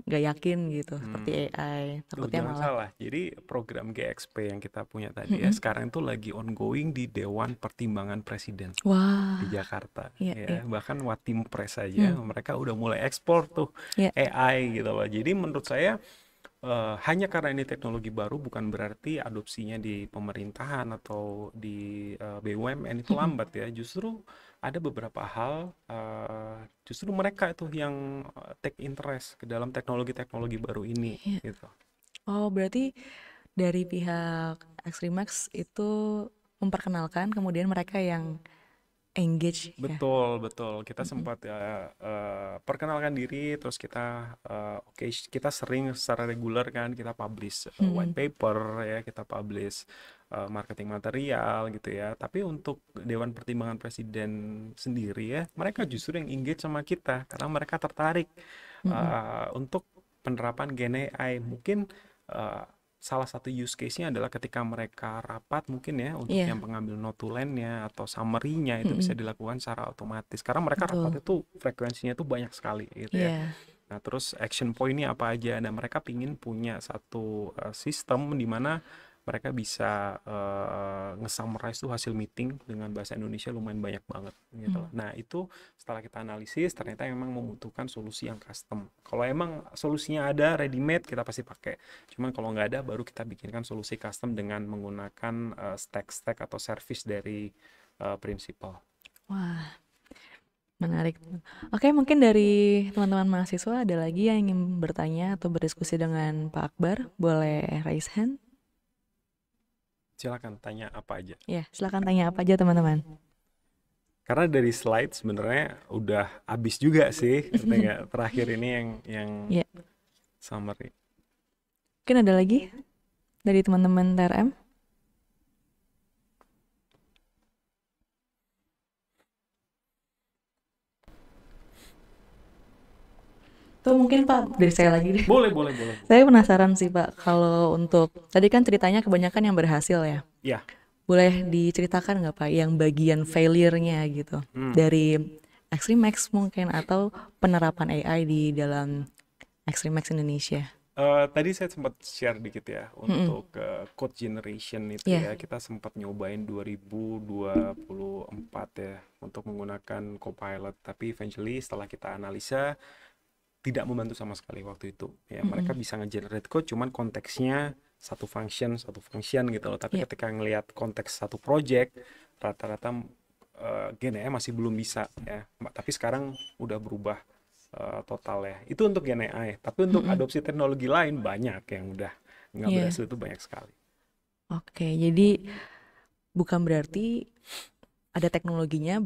nggak yakin gitu seperti AI. Duh, Takutnya jangan malah. salah. Jadi program GXP yang kita punya tadi ya, Mm-mm. sekarang itu lagi ongoing di Dewan Pertimbangan Presiden di Wah, Jakarta. iya, iya. Ya, bahkan Watim Press aja Hmm, mereka udah mulai ekspor tuh iya, AI gitu loh. Jadi menurut saya hanya karena ini teknologi baru bukan berarti adopsinya di pemerintahan atau di BUMN itu lambat ya. Justru ada beberapa hal, justru mereka itu yang take interest ke dalam teknologi-teknologi baru ini iya. gitu. Oh, berarti dari pihak Extremax itu memperkenalkan, kemudian mereka yang engage ya. Betul, betul. Kita Mm-mm. sempat ya perkenalkan diri, terus kita oke, kita sering secara reguler kan kita publish white Hmm, paper ya, kita publish marketing material gitu ya. Tapi untuk Dewan Pertimbangan Presiden sendiri ya, mereka justru yang engage sama kita karena mereka tertarik mm-mm. untuk penerapan Gen AI. Mungkin uh, salah satu use case-nya adalah ketika mereka rapat mungkin ya, untuk yang Iya, pengambil notulennya atau summary-nya itu bisa mm-mm. dilakukan secara otomatis karena mereka Betul. rapatnya tuh frekuensinya tuh banyak sekali gitu ya. Iya, Nah, terus action point-nya apa aja? Dan mereka pingin punya satu sistem di mana mereka bisa nge-summarize tuh hasil meeting dengan bahasa Indonesia lumayan banyak banget gitu loh. hmm. Nah, itu setelah kita analisis ternyata memang membutuhkan solusi yang custom. Kalau emang solusinya ada ready made kita pasti pakai. Cuman kalau nggak ada baru kita bikinkan solusi custom dengan menggunakan stack atau service dari Principal. Wah, menarik. Oke, mungkin dari teman-teman mahasiswa ada lagi yang ingin bertanya atau berdiskusi dengan Pak Akbar, boleh raise hand. Silakan tanya apa aja. Ya, silakan tanya apa aja teman-teman. Karena dari slide sebenarnya udah habis juga sih, ketika terakhir ini yang Ya, summary. mungkin ada lagi dari teman-teman TRM. Tuh mungkin Pak, dari saya lagi deh. Boleh, boleh, boleh. Saya penasaran sih Pak, kalau untuk, tadi kan ceritanya kebanyakan yang berhasil ya. Ya, Boleh diceritakan nggak Pak, yang bagian failure-nya gitu, dari Extremax mungkin, atau penerapan AI di dalam Extremax Indonesia? tadi saya sempat share dikit ya Mm-mm. untuk code generation itu Ya, ya, kita sempat nyobain 2024 ya untuk menggunakan Copilot, tapi eventually setelah kita analisa tidak membantu sama sekali waktu itu ya. Mereka mm-mm. bisa nge-generate code cuman konteksnya satu function gitu loh, tapi Ya, ketika ngelihat konteks satu project rata-rata Gen AI masih belum bisa ya. Tapi sekarang udah berubah total ya. Itu untuk Gen AI, tapi untuk mm-mm. adopsi teknologi lain banyak yang udah nggak Ya. berhasil, itu banyak sekali. Oke, jadi bukan berarti ada teknologinya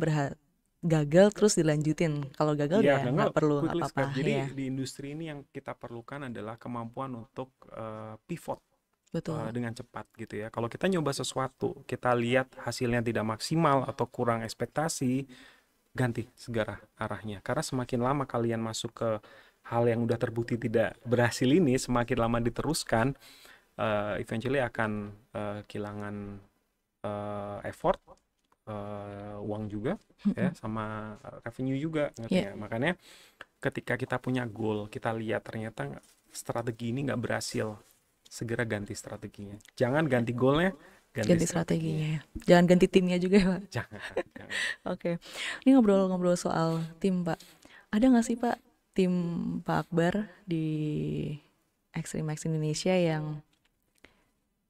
gagal terus dilanjutin. Kalau gagal Iya, ya dan nggak perlu quickly apa-apa scale. Jadi ya. di industri ini yang kita perlukan adalah kemampuan untuk pivot Betul. dengan cepat gitu ya. Kalau kita nyoba sesuatu, kita lihat hasilnya tidak maksimal atau kurang ekspektasi, ganti segera arahnya. Karena semakin lama kalian masuk ke hal yang udah terbukti tidak berhasil ini, semakin lama diteruskan, eventually akan kehilangan effort, uang juga ya, sama revenue juga, ngerti Ya, nggak? Makanya ketika kita punya goal, kita lihat ternyata strategi ini nggak berhasil, segera ganti strateginya. Jangan ganti goalnya, ganti ganti strateginya. strateginya ya. Jangan ganti timnya juga ya, Pak. Jangan, jangan. Oke. Ini ngobrol-ngobrol soal tim, Pak. Ada nggak sih, Pak, tim Pak Akbar di Extreme Max Indonesia yang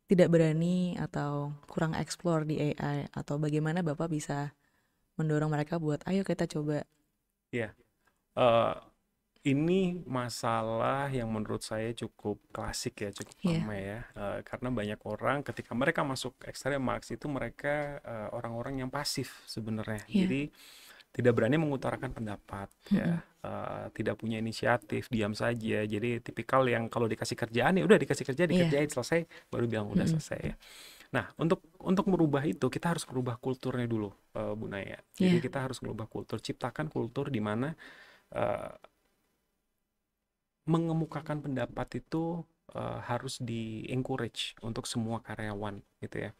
tidak berani atau kurang explore di AI, atau bagaimana Bapak bisa mendorong mereka buat ayo kita coba. Ya, eh, ini masalah yang menurut saya cukup klasik ya, cukup Iya, lama ya. Karena banyak orang ketika mereka masuk Extreme Max itu mereka orang-orang yang pasif sebenarnya. iya, Jadi tidak berani mengutarakan pendapat ya, tidak punya inisiatif, diam saja. Jadi tipikal yang kalau dikasih kerjaan ya udah dikasih kerja, iya, dikerjain selesai baru bilang udah selesai ya. Nah, untuk merubah itu kita harus merubah kulturnya dulu, Bu Naya. Jadi iya, kita harus merubah kultur, ciptakan kultur di mana eh, mengemukakan pendapat itu harus di-encourage untuk semua karyawan gitu ya.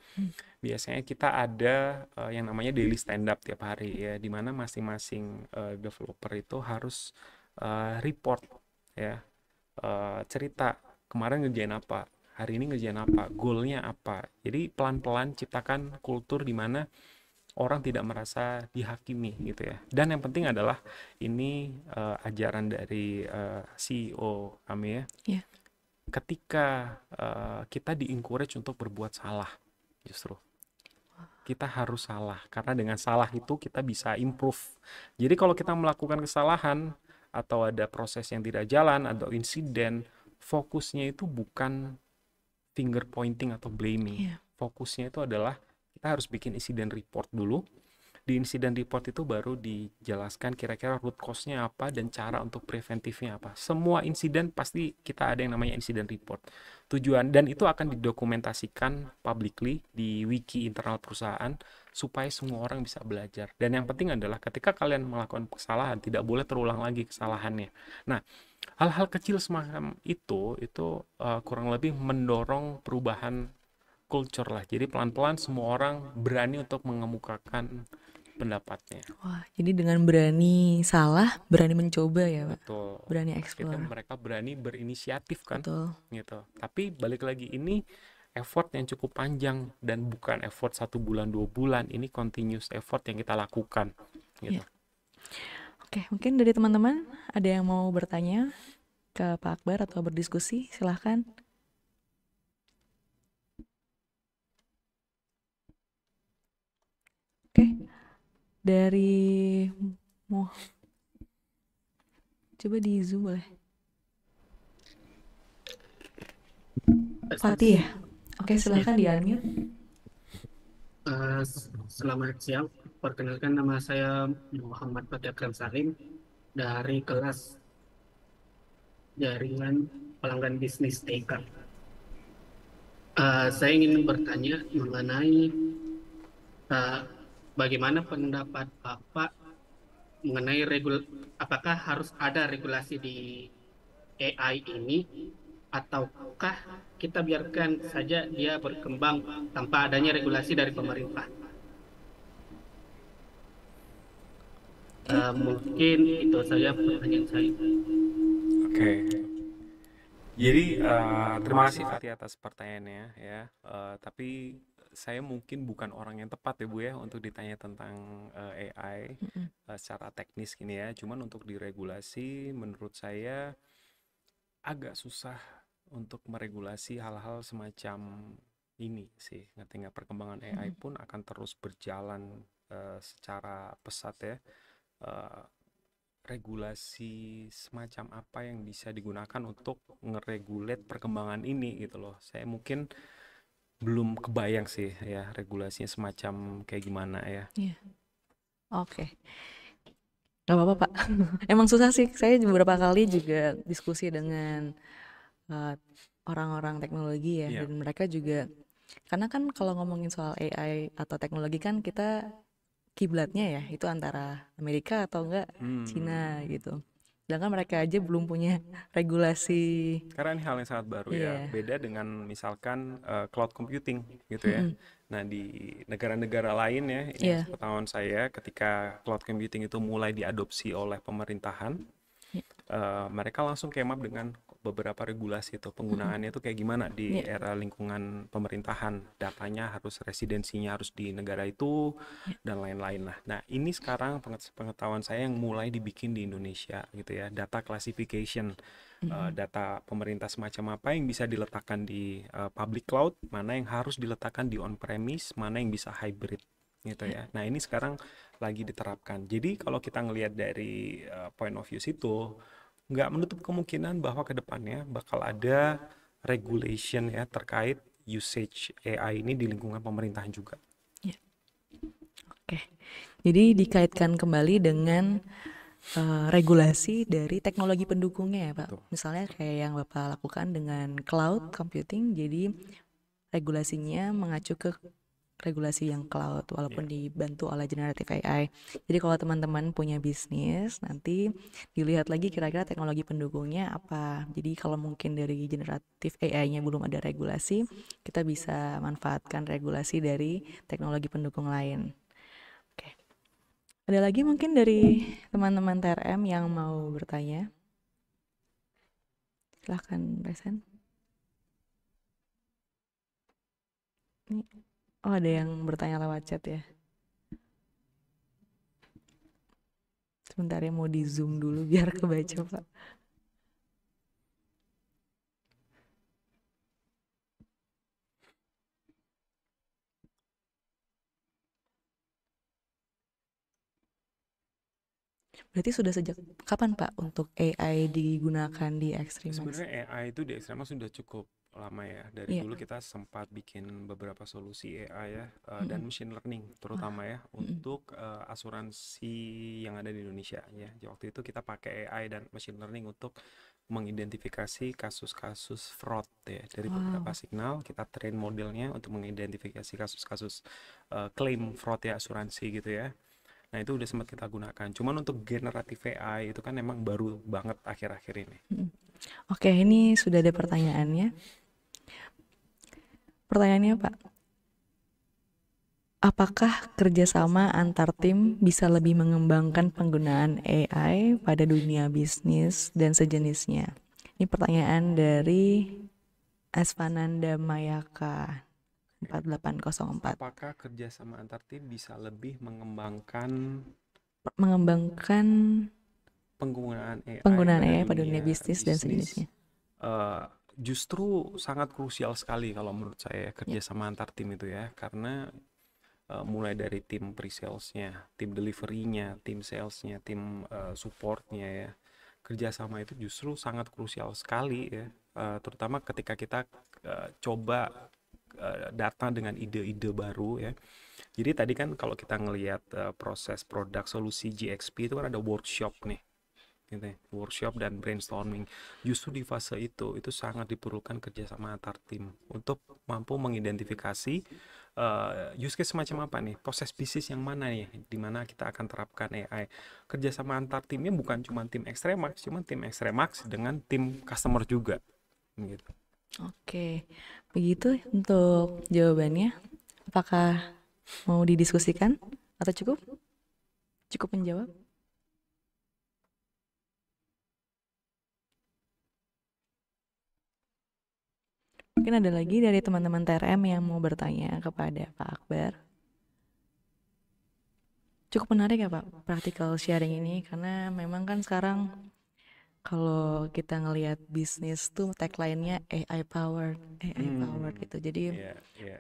Biasanya kita ada yang namanya daily stand up tiap hari ya, di mana masing-masing developer itu harus report ya, cerita kemarin ngerjain apa, hari ini ngerjain apa, goalnya apa. Jadi pelan-pelan ciptakan kultur di mana orang tidak merasa dihakimi gitu ya. Dan yang penting adalah ini ajaran dari CEO kami ya. iya, Ketika kita di-encourage untuk berbuat salah, justru kita harus salah, karena dengan salah itu kita bisa improve. Jadi kalau kita melakukan kesalahan atau ada proses yang tidak jalan atau insiden, fokusnya itu bukan finger pointing atau blaming. iya. Fokusnya itu adalah kita harus bikin insiden report dulu. Di insiden report itu baru dijelaskan kira-kira root cause-nya apa dan cara untuk preventifnya apa. Semua insiden pasti kita ada yang namanya insiden report. Tujuan dan itu akan didokumentasikan publicly di wiki internal perusahaan supaya semua orang bisa belajar. Dan yang penting adalah ketika kalian melakukan kesalahan tidak boleh terulang lagi kesalahannya. Nah, hal-hal kecil semacam itu kurang lebih mendorong perubahan culture lah. Jadi pelan-pelan semua orang berani untuk mengemukakan pendapatnya. Wah, jadi dengan berani salah, berani mencoba ya, Pak. Betul. Berani Kita explore. mereka berani berinisiatif kan, Betul. gitu. Tapi balik lagi ini effort yang cukup panjang dan bukan effort 1 bulan 2 bulan. Ini continuous effort yang kita lakukan, gitu. Iya. Oke, mungkin dari teman-teman ada yang mau bertanya ke Pak Akbar atau berdiskusi, silahkan. Oke, dari mau coba di Zoom boleh. Fatih ya? Oke, silahkan di unmute. Selamat siang, perkenalkan nama saya Muhammad Fatih Akram Salim dari kelas jaringan pelanggan bisnis TK. Saya ingin bertanya mengenai bagaimana pendapat Bapak mengenai apakah harus ada regulasi di AI ini ataukah kita biarkan saja dia berkembang tanpa adanya regulasi dari pemerintah? Mungkin itu saja pertanyaan saya. Oke. Jadi terima kasih Fatih atas pertanyaannya ya. Tapi saya mungkin bukan orang yang tepat ya Bu ya untuk ditanya tentang AI secara teknis gini ya. Cuman untuk diregulasi menurut saya agak susah untuk meregulasi hal-hal semacam ini sih. Ngerti nggak? Perkembangan AI pun akan terus berjalan secara pesat ya. Regulasi semacam apa yang bisa digunakan untuk ngeregulate perkembangan ini gitu loh. Saya mungkin belum kebayang sih ya regulasinya semacam kayak gimana ya. Iya. Oke. Gak apa-apa Pak. Emang susah sih. Saya beberapa kali juga diskusi dengan eh, orang-orang teknologi ya, Iya. dan mereka juga, karena kan kalau ngomongin soal AI atau teknologi kan kita kiblatnya ya itu antara Amerika atau enggak Cina gitu. Sedangkan mereka aja belum punya regulasi. Karena ini hal yang sangat baru ya, Iya. beda dengan misalkan cloud computing gitu ya. Nah, di negara-negara lain ya, ini Iya. sepengetahuan saya, ketika cloud computing itu mulai diadopsi oleh pemerintahan, mereka langsung came up dengan beberapa regulasi itu penggunaannya itu kayak gimana di Iya. era lingkungan pemerintahan, datanya harus residensinya harus di negara itu dan lain-lain lah. Nah, ini sekarang pengetahuan saya yang mulai dibikin di Indonesia gitu ya, data classification, data pemerintah semacam apa yang bisa diletakkan di public cloud, mana yang harus diletakkan di on premise, mana yang bisa hybrid gitu ya. Nah, ini sekarang lagi diterapkan. Jadi kalau kita ngelihat dari point of view situ, nggak menutup kemungkinan bahwa ke depannya bakal ada regulation ya terkait usage AI ini di lingkungan pemerintahan juga. Iya. Oke. Jadi dikaitkan kembali dengan regulasi dari teknologi pendukungnya ya Pak. Betul. Misalnya kayak yang Bapak lakukan dengan cloud computing, jadi regulasinya mengacu ke regulasi yang cloud walaupun dibantu oleh generative AI. Jadi kalau teman-teman punya bisnis, nanti dilihat lagi kira-kira teknologi pendukungnya apa. Jadi kalau mungkin dari generative AI-nya belum ada regulasi, kita bisa manfaatkan regulasi dari teknologi pendukung lain. Oke. Ada lagi mungkin dari teman-teman TRM yang mau bertanya? Silahkan Resen. Nih. Oh, ada yang bertanya lewat chat ya. Sebentar ya, mau di zoom dulu biar kebaca Pak. Berarti sudah sejak kapan Pak untuk AI digunakan di Extremax? Sebenarnya AI itu di Extremax sudah cukup lama ya. Dari Iya. dulu kita sempat bikin beberapa solusi AI ya, dan machine learning terutama ya untuk asuransi yang ada di Indonesia ya. Waktu itu kita pakai AI dan machine learning untuk mengidentifikasi kasus-kasus fraud ya. Dari beberapa signal kita train modelnya untuk mengidentifikasi kasus-kasus claim fraud ya asuransi gitu ya. Nah, itu udah sempat kita gunakan. Cuman untuk generatif AI itu kan memang baru banget akhir-akhir ini. Oke, ini sudah ada pertanyaannya. Pertanyaannya Pak, apakah kerjasama antar tim bisa lebih mengembangkan penggunaan AI pada dunia bisnis dan sejenisnya? Ini pertanyaan dari Asfananda Mayaka 4804. Apakah kerjasama antar tim bisa lebih mengembangkan penggunaan AI pada dunia bisnis dan sejenisnya? Justru sangat krusial sekali kalau menurut saya kerjasama antar tim itu ya, karena mulai dari tim pre-salesnya, tim delivery-nya, tim salesnya, tim supportnya ya, kerjasama itu justru sangat krusial sekali ya, terutama ketika kita coba datang dengan ide-ide baru ya. Jadi tadi kan kalau kita ngelihat proses produk solusi GXP itu kan ada workshop nih, gitu ya, workshop dan brainstorming. Justru di fase itu sangat diperlukan kerjasama antar tim untuk mampu mengidentifikasi use case semacam apa nih, proses bisnis yang mana nih, di mana kita akan terapkan AI. Kerjasama antar timnya bukan cuma tim Extremax, cuma tim Extremax dengan tim customer juga, gitu. Oke, begitu untuk jawabannya. Apakah mau didiskusikan atau cukup? Cukup menjawab? Mungkin ada lagi dari teman-teman TRM yang mau bertanya kepada Pak Akbar. Cukup menarik ya Pak, practical sharing ini, karena memang kan sekarang kalau kita ngelihat bisnis tuh tagline-nya AI powered gitu. Jadi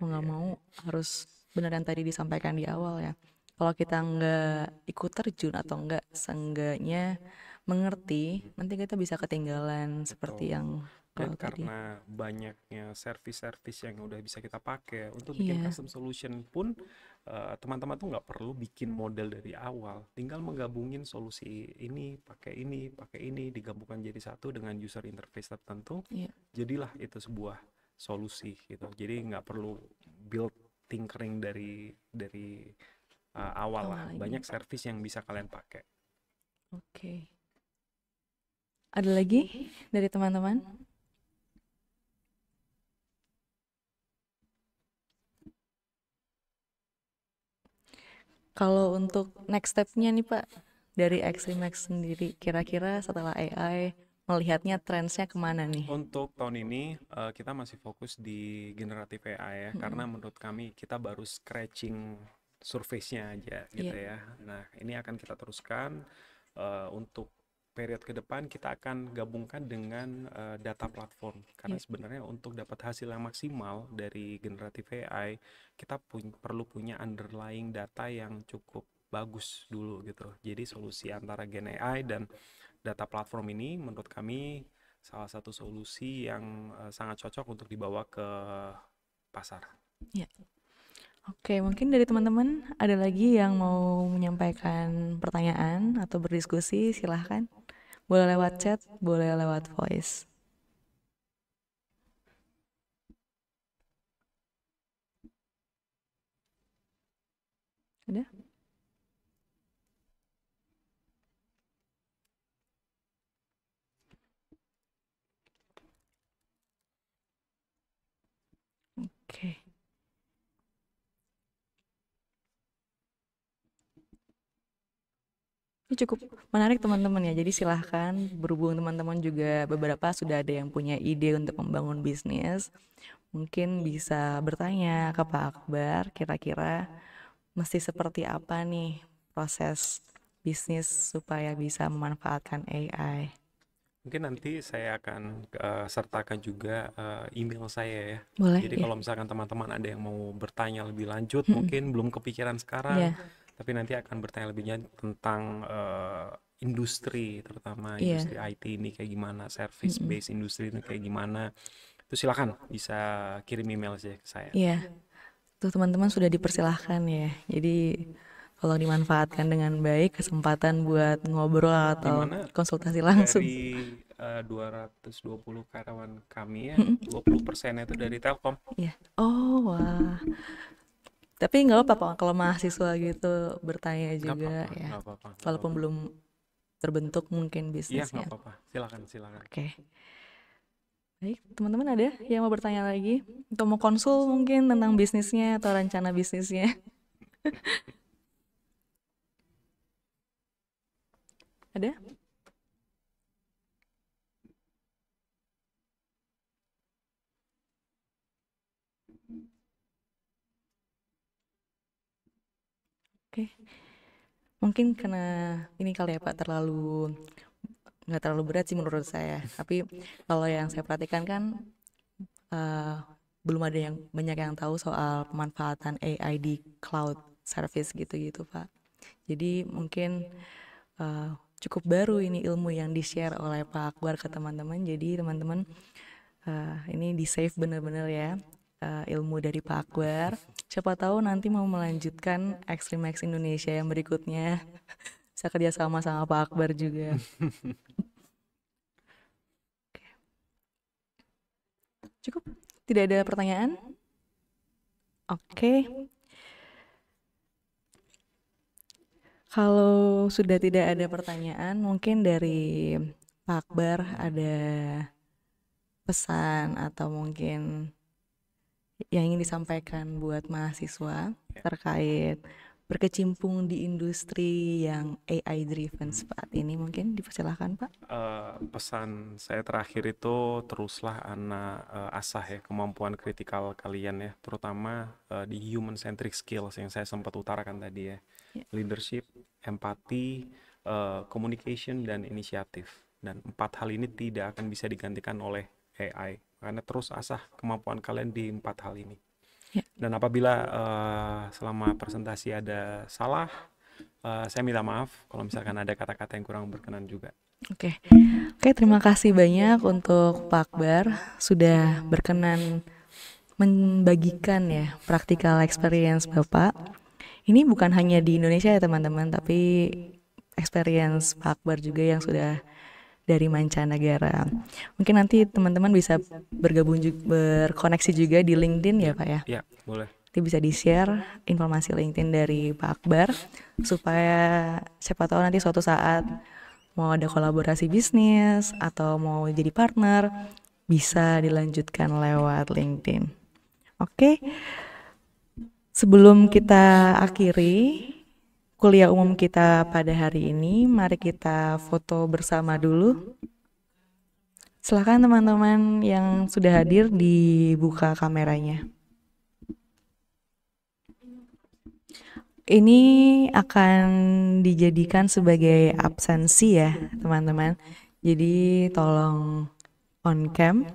mau nggak mau harus benar yang tadi disampaikan di awal ya. Kalau kita nggak ikut terjun atau nggak seenggaknya mengerti, nanti kita bisa ketinggalan seperti yang kalau tadi. karena banyaknya service-service yang udah bisa kita pakai untuk bikin Iya, custom solution pun, teman-teman tuh nggak perlu bikin model dari awal, tinggal menggabungin solusi pakai ini, digabungkan jadi satu dengan user interface tertentu, iya, jadilah itu sebuah solusi gitu. Jadi nggak perlu build tinkering dari awal lah. awal lagi. Banyak service yang bisa kalian pakai. Oke. Ada lagi dari teman-teman? Kalau untuk next step-nya nih Pak, dari Extremax sendiri, kira-kira setelah AI, melihatnya trendsnya kemana nih? Untuk tahun ini kita masih fokus di generatif AI ya, karena menurut kami kita baru scratching surface-nya aja gitu Iya, ya. Nah, ini akan kita teruskan untuk periode ke depan kita akan gabungkan dengan data platform, karena iya, sebenarnya untuk dapat hasil yang maksimal dari generatif AI kita perlu punya underlying data yang cukup bagus dulu gitu. Jadi solusi antara Gen AI dan data platform ini menurut kami salah satu solusi yang sangat cocok untuk dibawa ke pasar. iya. Oke, mungkin dari teman-teman ada lagi yang mau menyampaikan pertanyaan atau berdiskusi, silahkan. Boleh lewat chat, boleh lewat voice. Ada? Oke. Ini cukup menarik teman-teman ya. Jadi silahkan berhubung teman-teman juga beberapa sudah ada yang punya ide untuk membangun bisnis. Mungkin bisa bertanya ke Pak Akbar kira-kira mesti seperti apa nih proses bisnis supaya bisa memanfaatkan AI. Mungkin nanti saya akan sertakan juga email saya ya. Boleh Jadi ya? kalau misalkan teman-teman ada yang mau bertanya lebih lanjut, Mm-mm. mungkin belum kepikiran sekarang, Iya, tapi nanti akan bertanya lebih lanjut tentang industri, terutama iya. industri IT ini kayak gimana, service Mm-mm. based industri ini kayak gimana. Itu silakan bisa kirim email aja ke saya. Iya, tuh teman-teman sudah dipersilahkan ya. Jadi tolong dimanfaatkan dengan baik kesempatan buat ngobrol Di atau mana konsultasi langsung. dari 220 karyawan kami ya, Mm-mm. 20% itu dari Telkom. Iya. Oh, wah. Tapi nggak apa-apa Pak, kalau mahasiswa gitu bertanya Nggak juga apa-apa, ya. nggak apa-apa, nggak Walaupun apa-apa. belum terbentuk mungkin Iya, nggak bisnisnya. apa-apa. Silakan, silakan. Oke. Baik, teman-teman ada yang mau bertanya lagi? Atau mau konsul mungkin tentang bisnisnya atau rencana bisnisnya? Ada? Oke. Mungkin karena ini kali ya Pak nggak terlalu berat sih menurut saya. Tapi kalau yang saya perhatikan kan eh, belum ada yang banyak yang tahu soal pemanfaatan AI di cloud service gitu-gitu Pak. Jadi mungkin eh, cukup baru ini ilmu yang di-share oleh Pak Akbar ke teman-teman. Jadi teman-teman ini di-save bener-bener ya ilmu dari Pak Akbar. Siapa tahu nanti mau melanjutkan Extreme Max Indonesia yang berikutnya. Bisa kerja sama sama Pak Akbar juga. Cukup? Tidak ada pertanyaan? Oke. Kalau sudah tidak ada pertanyaan, mungkin dari Pak Akbar ada pesan atau mungkin yang ingin disampaikan buat mahasiswa terkait berkecimpung di industri yang AI driven saat ini, mungkin dipersilahkan Pak. Pesan saya terakhir itu teruslah asah ya kemampuan kritikal kalian ya, terutama di human centric skills yang saya sempat utarakan tadi ya. Ya. Leadership, empati, communication, dan inisiatif. Dan 4 hal ini tidak akan bisa digantikan oleh AI. Karena terus asah kemampuan kalian di 4 hal ini. Ya. Dan apabila selama presentasi ada salah, Saya minta maaf kalau misalkan ada kata-kata yang kurang berkenan juga. Oke, oke, terima kasih banyak untuk Pak Akbar sudah berkenan membagikan ya practical experience Bapak. Ini bukan hanya di Indonesia ya teman-teman, tapi experience Pak Akbar juga yang sudah dari mancanegara. Mungkin nanti teman-teman bisa berkoneksi juga di LinkedIn ya Pak ya. Ya, boleh. Nanti bisa di-share informasi LinkedIn dari Pak Akbar supaya siapa tahu nanti suatu saat mau ada kolaborasi bisnis atau mau jadi partner bisa dilanjutkan lewat LinkedIn. Oke. Sebelum kita akhiri kuliah umum kita pada hari ini, mari kita foto bersama dulu. Silakan teman-teman yang sudah hadir dibuka kameranya. Ini akan dijadikan sebagai absensi ya, teman-teman. Jadi tolong on cam.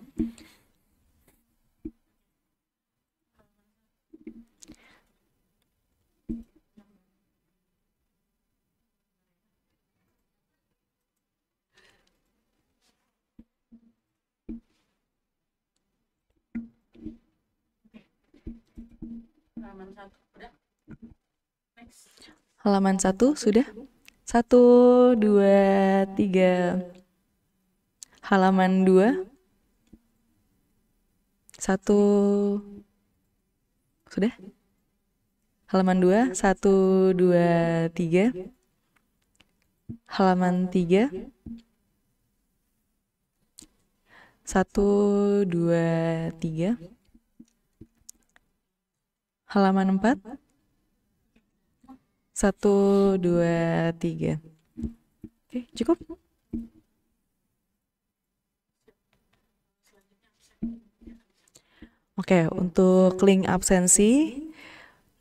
Halaman 1 sudah? 1, 2, 3. Halaman 2. 1. Sudah? Halaman 2. 1, 2, 3. Halaman 3. 1, 2, 3. Halaman 4. 1, 2, 3. Oke, cukup? Oke, untuk link absensi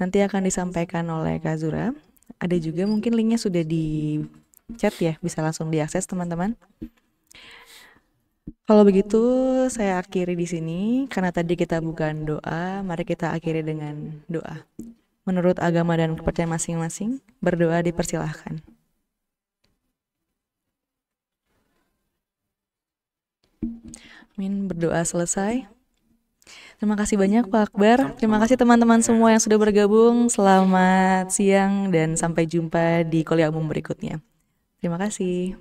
nanti akan disampaikan oleh Kak Zura. Ada juga mungkin linknya sudah di chat ya, bisa langsung diakses teman-teman. Kalau begitu saya akhiri di sini karena tadi kita bukan doa, mari kita akhiri dengan doa. Menurut agama dan kepercayaan masing-masing, berdoa dipersilahkan. Amin, berdoa selesai. Terima kasih banyak Pak Akbar. Terima kasih teman-teman semua yang sudah bergabung. Selamat siang dan sampai jumpa di kuliah umum berikutnya. Terima kasih.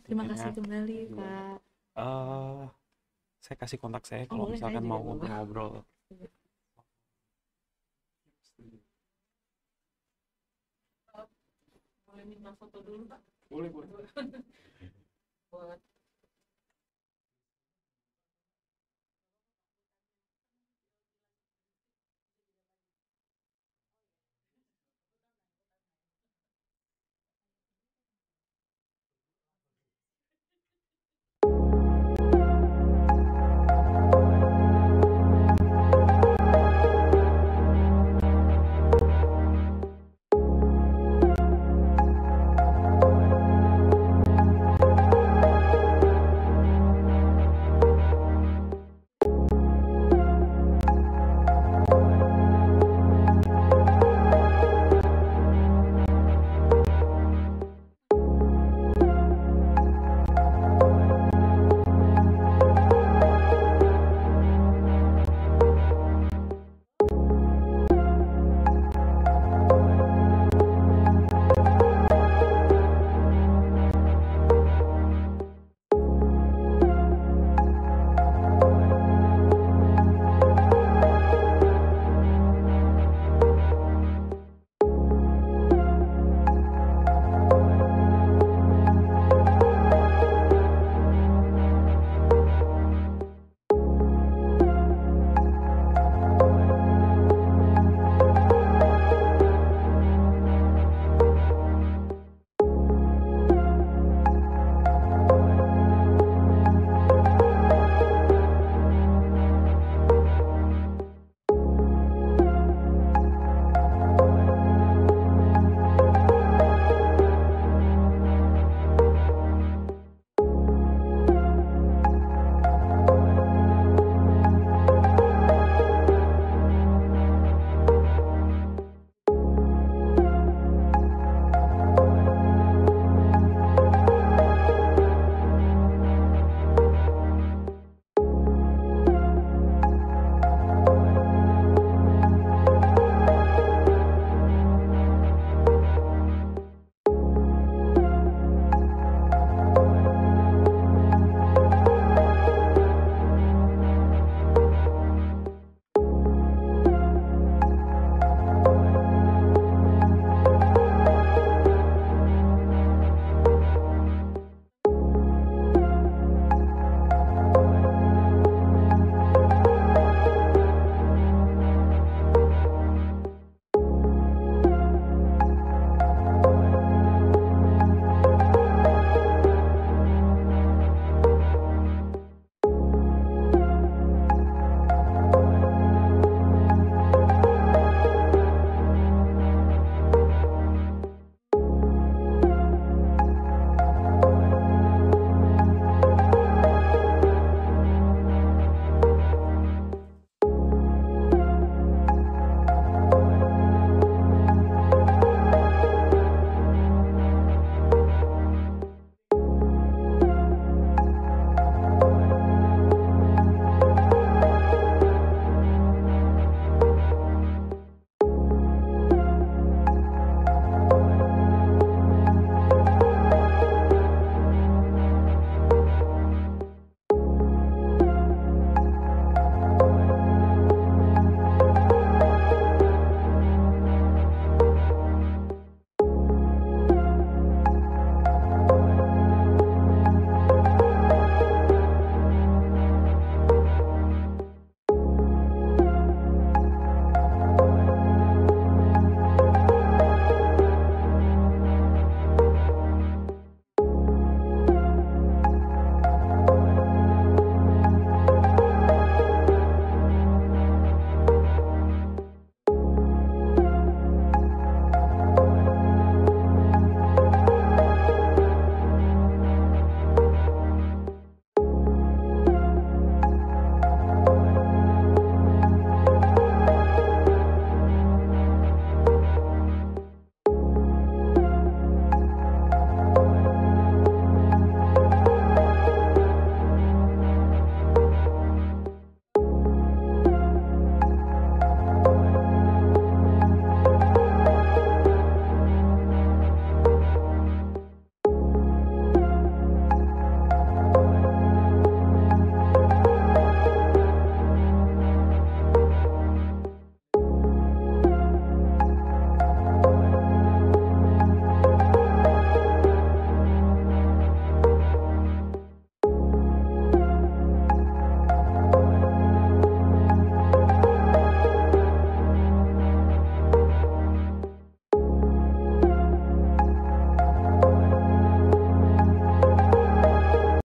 Terima kasih kembali Pak. Saya kasih kontak saya kalau misalkan mau ngobrol-ngobrol. Boleh minta foto dulu Pak? Boleh.